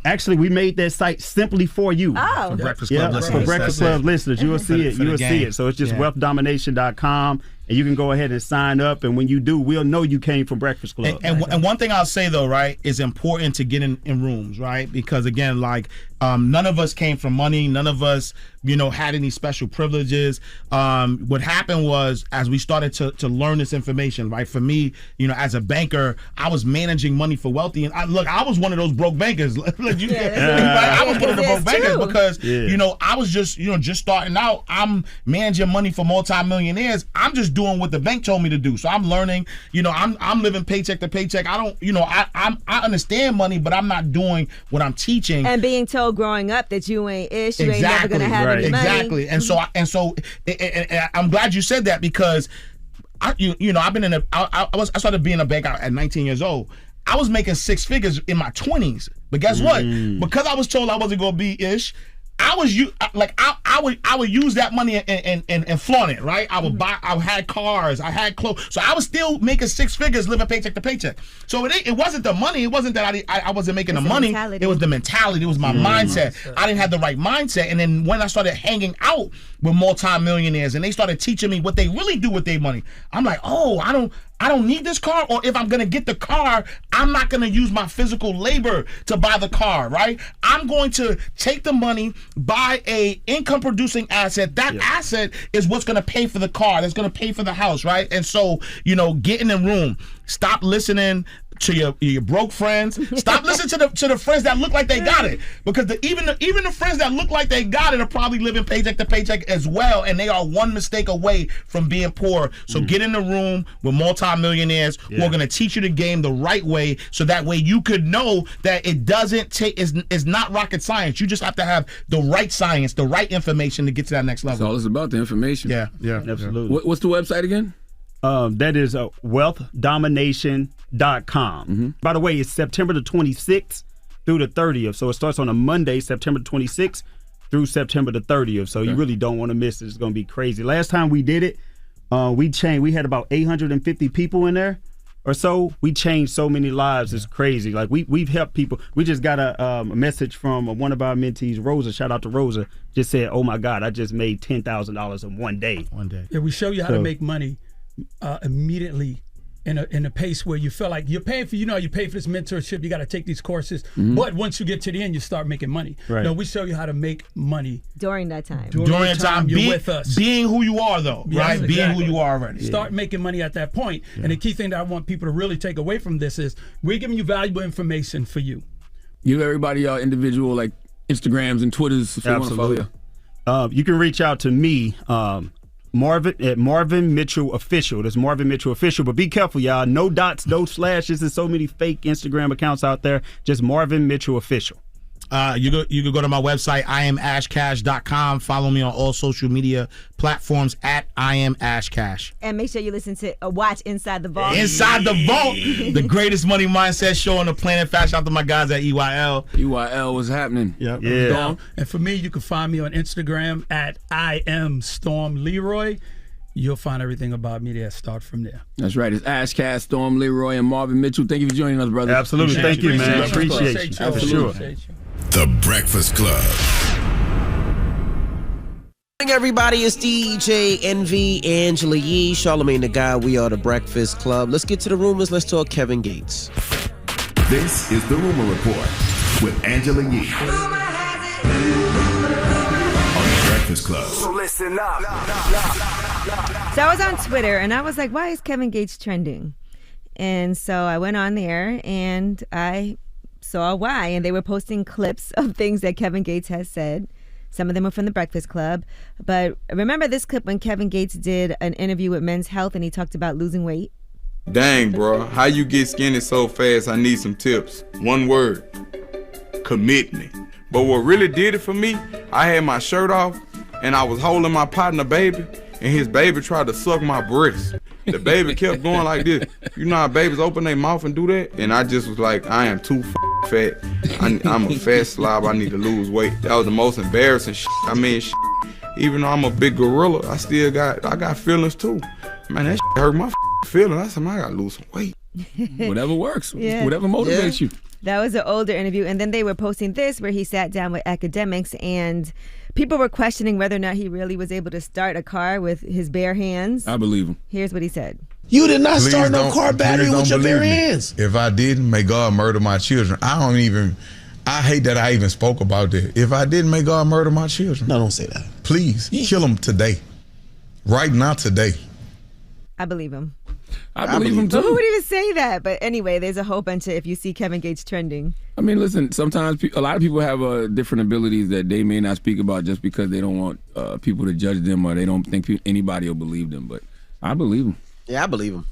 Actually, we made that site simply for you. Oh. For Breakfast Club listeners. For Breakfast Club listeners. You will see it. You will see it. So it's just wealthdomination.com, and you can go ahead and sign up. And when you do, we'll know you came from Breakfast Club. And one thing I'll say, though, right, is important to get in rooms, right? Because, again, like, none of us came from money. None of us, had any special privileges. What happened was, as we started to learn this information, right, for me, as a banker, I was managing money for wealthy. And I was one of those broke bankers. I was one of the broke bankers because, I was just starting out. I'm managing money for multimillionaires. I'm just doing what the bank told me to do. So I'm learning, I'm living paycheck to paycheck. I don't, I understand money, but I'm not doing what I'm teaching. And being told growing up that you ain't ish, you ain't never gonna have any money. Exactly. And so I'm glad you said that, because I've been I started being a banker at 19 years old. I was making six figures in my 20s. But guess what? Because I was told I wasn't gonna be ish, I would use that money and flaunt it, right? I would buy. I had cars. I had clothes. So I was still making six figures, living paycheck to paycheck. So it wasn't the money. It wasn't that I wasn't making the money. Mentality. It was the mentality. It was my mindset. I didn't have the right mindset. And then when I started hanging out with multimillionaires and they started teaching me what they really do with their money, I'm like, oh, I don't need this car, or if I'm gonna get the car, I'm not gonna use my physical labor to buy the car, right? I'm going to take the money, buy a income producing asset. That asset is what's gonna pay for the car, that's gonna pay for the house, right? And so, get in the room. Stop listening to your broke friends. Stop listening to the friends that look like they got it, because even the friends that look like they got it are probably living paycheck to paycheck as well, and they are one mistake away from being poor. So get in the room with multimillionaires who are going to teach you the game the right way, so that way you could know that it doesn't take is not rocket science. You just have to have the right science, the right information to get to that next level. It's all about the information. Yeah, absolutely. What's the website again? That is wealthdomination.com. By the way, it's September the 26th through the 30th. So it starts on a Monday, September 26th through September the 30th. So you really don't want to miss it. It's going to be crazy. Last time we did it, we had about 850 people in there or so. We changed so many lives. It's crazy. Like we've helped people. We just got a message from one of our mentees, Rosa. Shout out to Rosa. Just said, oh my God, I just made $10,000 in one day. Yeah, we show you how to make money immediately in a pace where you feel like you're paying for, you pay for this mentorship, you got to take these courses, but once you get to the end, you start making money. Right. No, we show you how to make money during that time. During the time you're with us. Being who you are, though, Yes, right? exactly. Being who you are already. Start making money at that point. And the key thing that I want people to really take away from this is we're giving you valuable information for you. Give everybody your individual like Instagrams and Twitters if they want to follow you. You can reach out to me, Marvin at Marvin Mitchell Official. That's Marvin Mitchell Official. But be careful, y'all. No dots, no slashes. There's so many fake Instagram accounts out there. Just Marvin Mitchell Official. You can go to my website, iamashcash.com. Follow me on all social media platforms at iamashcash. And make sure you listen to watch Inside the Vault. Inside the Vault, the greatest money mindset show on the planet. Shout out to my guys at EYL. EYL, what's happening? Yep. Yeah. And for me, you can find me on Instagram at IamStormLeroy. You'll find everything about me there. Start from there. That's right. It's Ashcast, Storm, Leroy, and Marvin Mitchell. Thank you for joining us, brother. Absolutely. Thank you, man. Appreciate you. For sure. The Breakfast Club. Everybody, it's DJ NV, Angela Yee, Charlamagne the Guy. We are the Breakfast Club. Let's get to the rumors. Let's talk Kevin Gates. This is the Rumor Report with Angela Yee on the Breakfast Club. So listen up. So I was on Twitter and I was like, why is Kevin Gates trending? And so I went on there and I saw why. And they were posting clips of things that Kevin Gates has said. Some of them were from the Breakfast Club. But remember this clip when Kevin Gates did an interview with Men's Health and he talked about losing weight? Dang, bro. How you get skinny so fast? I need some tips. One word. Commitment. But what really did it for me, I had my shirt off and I was holding my partner baby and his baby tried to suck my breast. The baby kept going like this. You know how babies open their mouth and do that? And I just was like, I am too fat. I'm a fat slob. I need to lose weight. That was the most embarrassing shit. I mean, even though I'm a big gorilla, I got feelings too. Man, that shit hurt my feelings. I said, man, I gotta lose some weight. Whatever works. Yeah. Whatever motivates you. That was an older interview. And then they were posting this where he sat down with academics and people were questioning whether or not he really was able to start a car with his bare hands. I believe him. Here's what he said. You did not Please start no don't- car battery please with your don't bare believe me. hands. If I didn't, may God murder my children. I hate that I even spoke about that. If I didn't, may God murder my children. No, don't say that. Please, kill them today. Right now, today. I believe him. I believe him But who too. would even say that? But anyway, there's a whole bunch of, if you see Kevin Gates trending. I mean, listen, sometimes a lot of people have different abilities that they may not speak about just because they don't want people to judge them or they don't think anybody will believe them. But I believe them. Yeah, I believe him.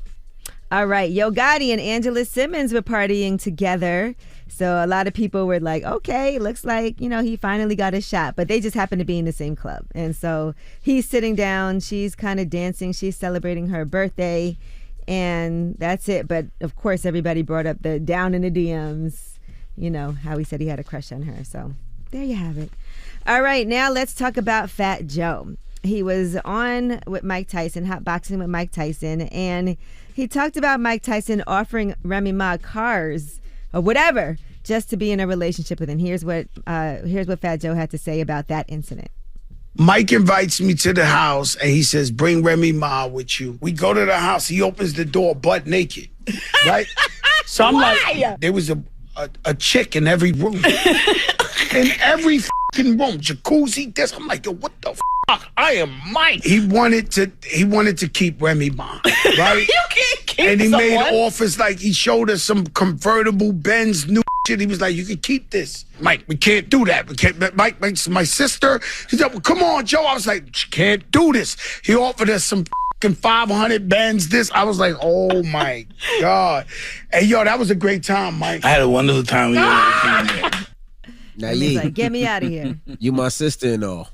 All right, Yo Gotti and Angela Simmons were partying together. So a lot of people were like, okay, looks like, he finally got a shot. But they just happen to be in the same club. And so he's sitting down. She's kind of dancing. She's celebrating her birthday. And that's it. But, of course, everybody brought up the down in the DMs, how he said he had a crush on her. So there you have it. All right, now let's talk about Fat Joe. He was on with Mike Tyson, hot boxing with Mike Tyson. And he talked about Mike Tyson offering Remy Ma cars or whatever just to be in a relationship with him. Here's what Fat Joe had to say about that incident. Mike invites me to the house and he says, bring Remy Ma with you. We go to the house. He opens the door butt naked, right? So I'm like, there was a chick in every room. In every fucking room. Jacuzzi, this. I'm like, yo, what the fuck? I am Mike. He wanted to keep Remy Ma, right? You can't keep And he made offers like he showed us some convertible Benz new shit. He was like, you can keep this. Mike, we can't do that. We can't. Mike, my sister. He said, well, come on, Joe. I was like, you can't do this. He offered us some fucking 500 Benz this. I was like, oh my God. Hey, yo, that was a great time, Mike. I had a wonderful time with you. Now, And he's like, get me out of here. You my sister and all.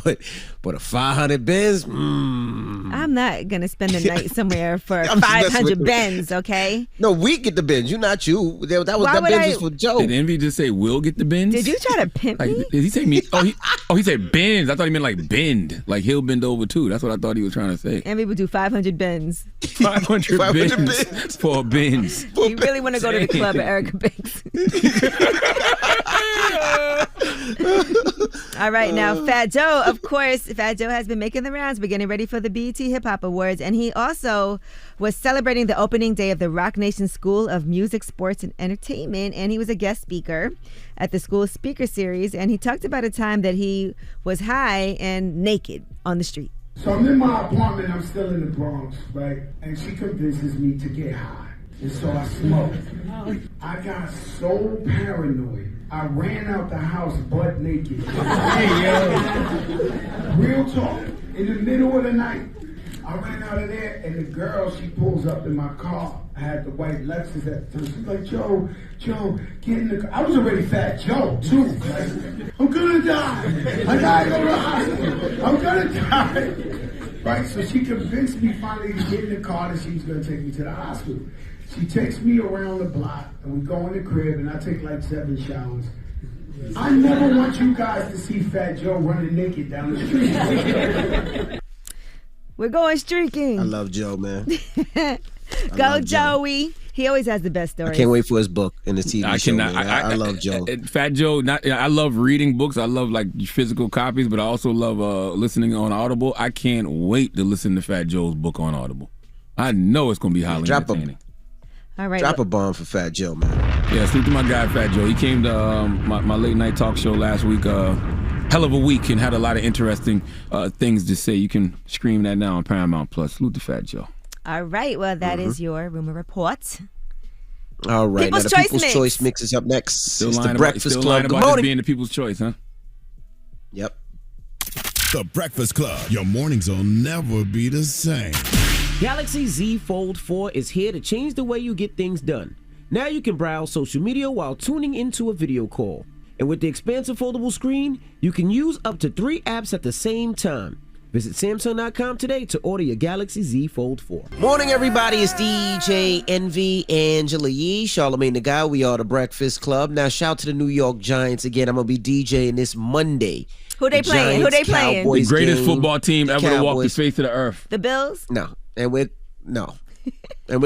But a 500 Benz? I'm not going to spend the night somewhere for I'm just messing 500 with you. Benz, okay? No, we get the Benz. You not you. That Why would Benz I- was for Joe. Did Envy just say we'll get the Benz? Did you try to pimp Like, me? did he say me? He said Benz. I thought he meant like bend. Like he'll bend over too. That's what I thought he was trying to say. And we would do 500 Benz. 500 Benz for a Benz. You really want to go to the club at Erica Banks? All right, now Fat Joe, of course, Fat Joe has been making the rounds. We're getting ready for the BET Hip Hop Awards, and he also was celebrating the opening day of the Rock Nation School of Music, Sports, and Entertainment, and he was a guest speaker at the school's speaker series, and he talked about a time that he was high and naked on the street. So I'm in my apartment, I'm still in the Bronx, right? And she convinces me to get high. And so I smoked. I got so paranoid. I ran out the house butt naked. Real talk. In the middle of the night, I ran out of there, and the girl, she pulls up in my car. I had the white Lexus at the time. She's like, Joe, get in the car. I was already Fat Joe, too. Like, I'm gonna die. I gotta go to the hospital. I'm gonna die. Right, so she convinced me finally to get in the car that she was gonna take me to the hospital. She takes me around the block, and we go in the crib, and I take like 7 showers. I never want you guys to see Fat Joe running naked down the street. We're going streaking. I love Joe, man. Go, Joey. He always has the best stories. I can't wait for his book and his TV show. Man. I love Joe. Fat Joe. I love reading books. I love like physical copies, but I also love listening on Audible. I can't wait to listen to Fat Joe's book on Audible. I know it's going to be highly entertaining. All right. Drop a bomb for Fat Joe, man. Yeah, speak to my guy Fat Joe. He came to my late night talk show last week. Hell of a week, and had a lot of interesting things to say. You can stream that now on Paramount Plus. Salute to Fat Joe. All right. Well, that is your rumor report. All right. People's now the Choice People's Mix. Choice Mix is up next. Still It's the lying Breakfast about, Club. Still Good lying about morning. this being the People's Choice, huh? Yep. The Breakfast Club. Your mornings will never be the same. Galaxy Z Fold 4 is here to change the way you get things done. Now you can browse social media while tuning into a video call. And with the expansive foldable screen, you can use up to 3 apps at the same time. Visit Samsung.com today to order your Galaxy Z Fold 4. Morning, everybody. It's DJ Envy, Angela Yee, Charlamagne the Guy. We are the Breakfast Club. Now, shout to the New York Giants again. I'm going to be DJing this Monday. Who they playing? Who they playing? The greatest game. football team ever to walk the Cowboys. face of the earth. The Bills? No. And we're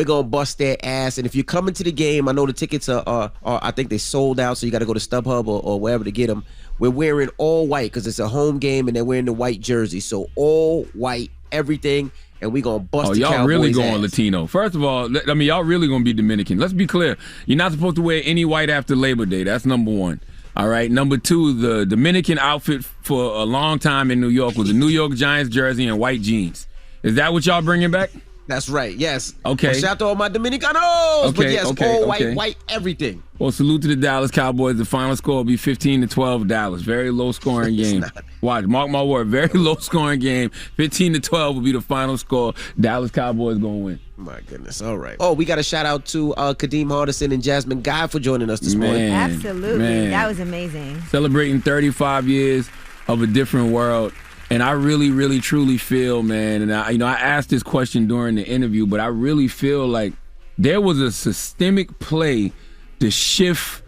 going to bust their ass. And if you're coming to the game, I know the tickets are I think they sold out, so you got to go to StubHub or wherever to get them. We're wearing all white because it's a home game, and they're wearing the white jersey. So all white, everything, and we're going to bust the y'all Cowboys' really going ass. Latino. First of all, I mean, y'all really going to be Dominican. Let's be clear. You're not supposed to wear any white after Labor Day. That's number one. All right. Number two, the Dominican outfit for a long time in New York was a New York Giants jersey and white jeans. Is that what y'all bringing back? That's right, yes. Okay. Well, shout out to all my Dominicanos. But yes, all okay. white, everything. Well, salute to the Dallas Cowboys. The final score will be 15-12 Dallas. Very low scoring game. Watch, mark my word. Very low scoring game. 15-12 will be the final score. Dallas Cowboys gonna win. My goodness. All right. Oh, we got a shout out to Kadeem, Hardison, and Jasmine Guy for joining us this morning. Absolutely. man. That was amazing. Celebrating 35 years of a different world. And I really, really, truly feel, man, and I asked this question during the interview, but I really feel like there was a systemic play to shift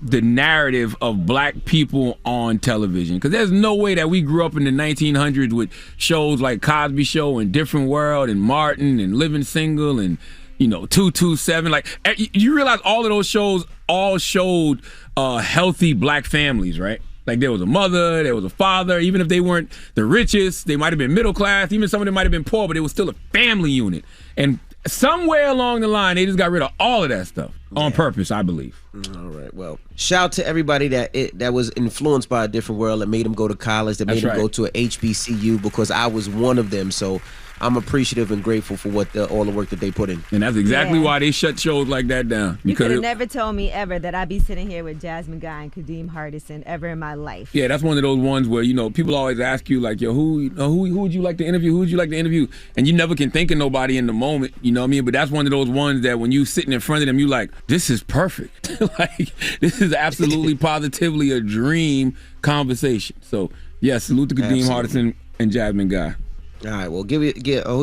the narrative of black people on television. Because there's no way that we grew up in the 1900s with shows like Cosby Show and Different World and Martin and Living Single and, 227. Like, you realize all of those shows all showed healthy black families, right? Like there was a mother, there was a father, even if they weren't the richest, they might have been middle class, even some of them might have been poor, but it was still a family unit. And somewhere along the line, they just got rid of all of that stuff on purpose, I believe. All right, well, shout out to everybody that was influenced by A Different World, that made them go to college, that made them go to a HBCU, because I was one of them. So I'm appreciative and grateful for all the work that they put in. And that's exactly why they shut shows like that down. You could have never told me ever that I'd be sitting here with Jasmine Guy and Kadeem Hardison ever in my life. Yeah, that's one of those ones where, people always ask you, like, yo, who would you like to interview? Who would you like to interview? And you never can think of nobody in the moment, you know what I mean? But that's one of those ones that when you sitting in front of them, you like, this is perfect. Like, this is absolutely positively a dream conversation. So, yeah, salute to Kadeem Hardison and Jasmine Guy. All right, well, who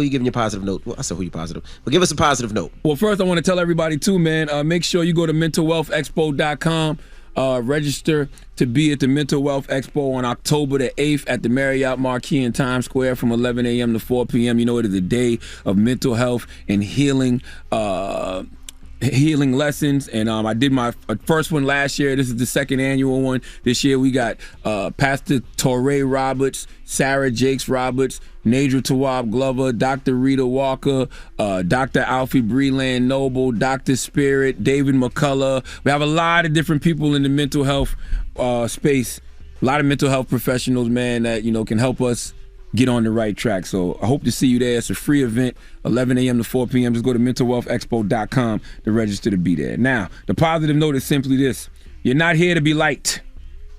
you giving your positive note? Well, I said who you positive. Well, give us a positive note. Well, first, I want to tell everybody, too, man, make sure you go to mentalwealthexpo.com. Register to be at the Mental Wealth Expo on October the 8th at the Marriott Marquis in Times Square from 11 a.m. to 4 p.m. You know, it is a day of mental health and healing healing lessons, and I did my first one last year. This is the second annual one. This year we got Pastor Torrey Roberts, Sarah Jakes Roberts, Nadra Tawab Glover, Dr. Rita Walker, Dr. Alfie Breland Noble, Dr. Spirit, David McCullough. We have a lot of different people in the mental health space, a lot of mental health professionals, man, that can help us get on the right track. So I hope to see you there. It's a free event, 11 a.m. to 4 p.m. Just go to mentalwealthexpo.com to register to be there. Now, the positive note is simply this. You're not here to be liked.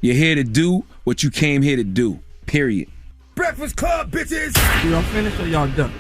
You're here to do what you came here to do, period. Breakfast Club, bitches! Y'all finished or y'all done?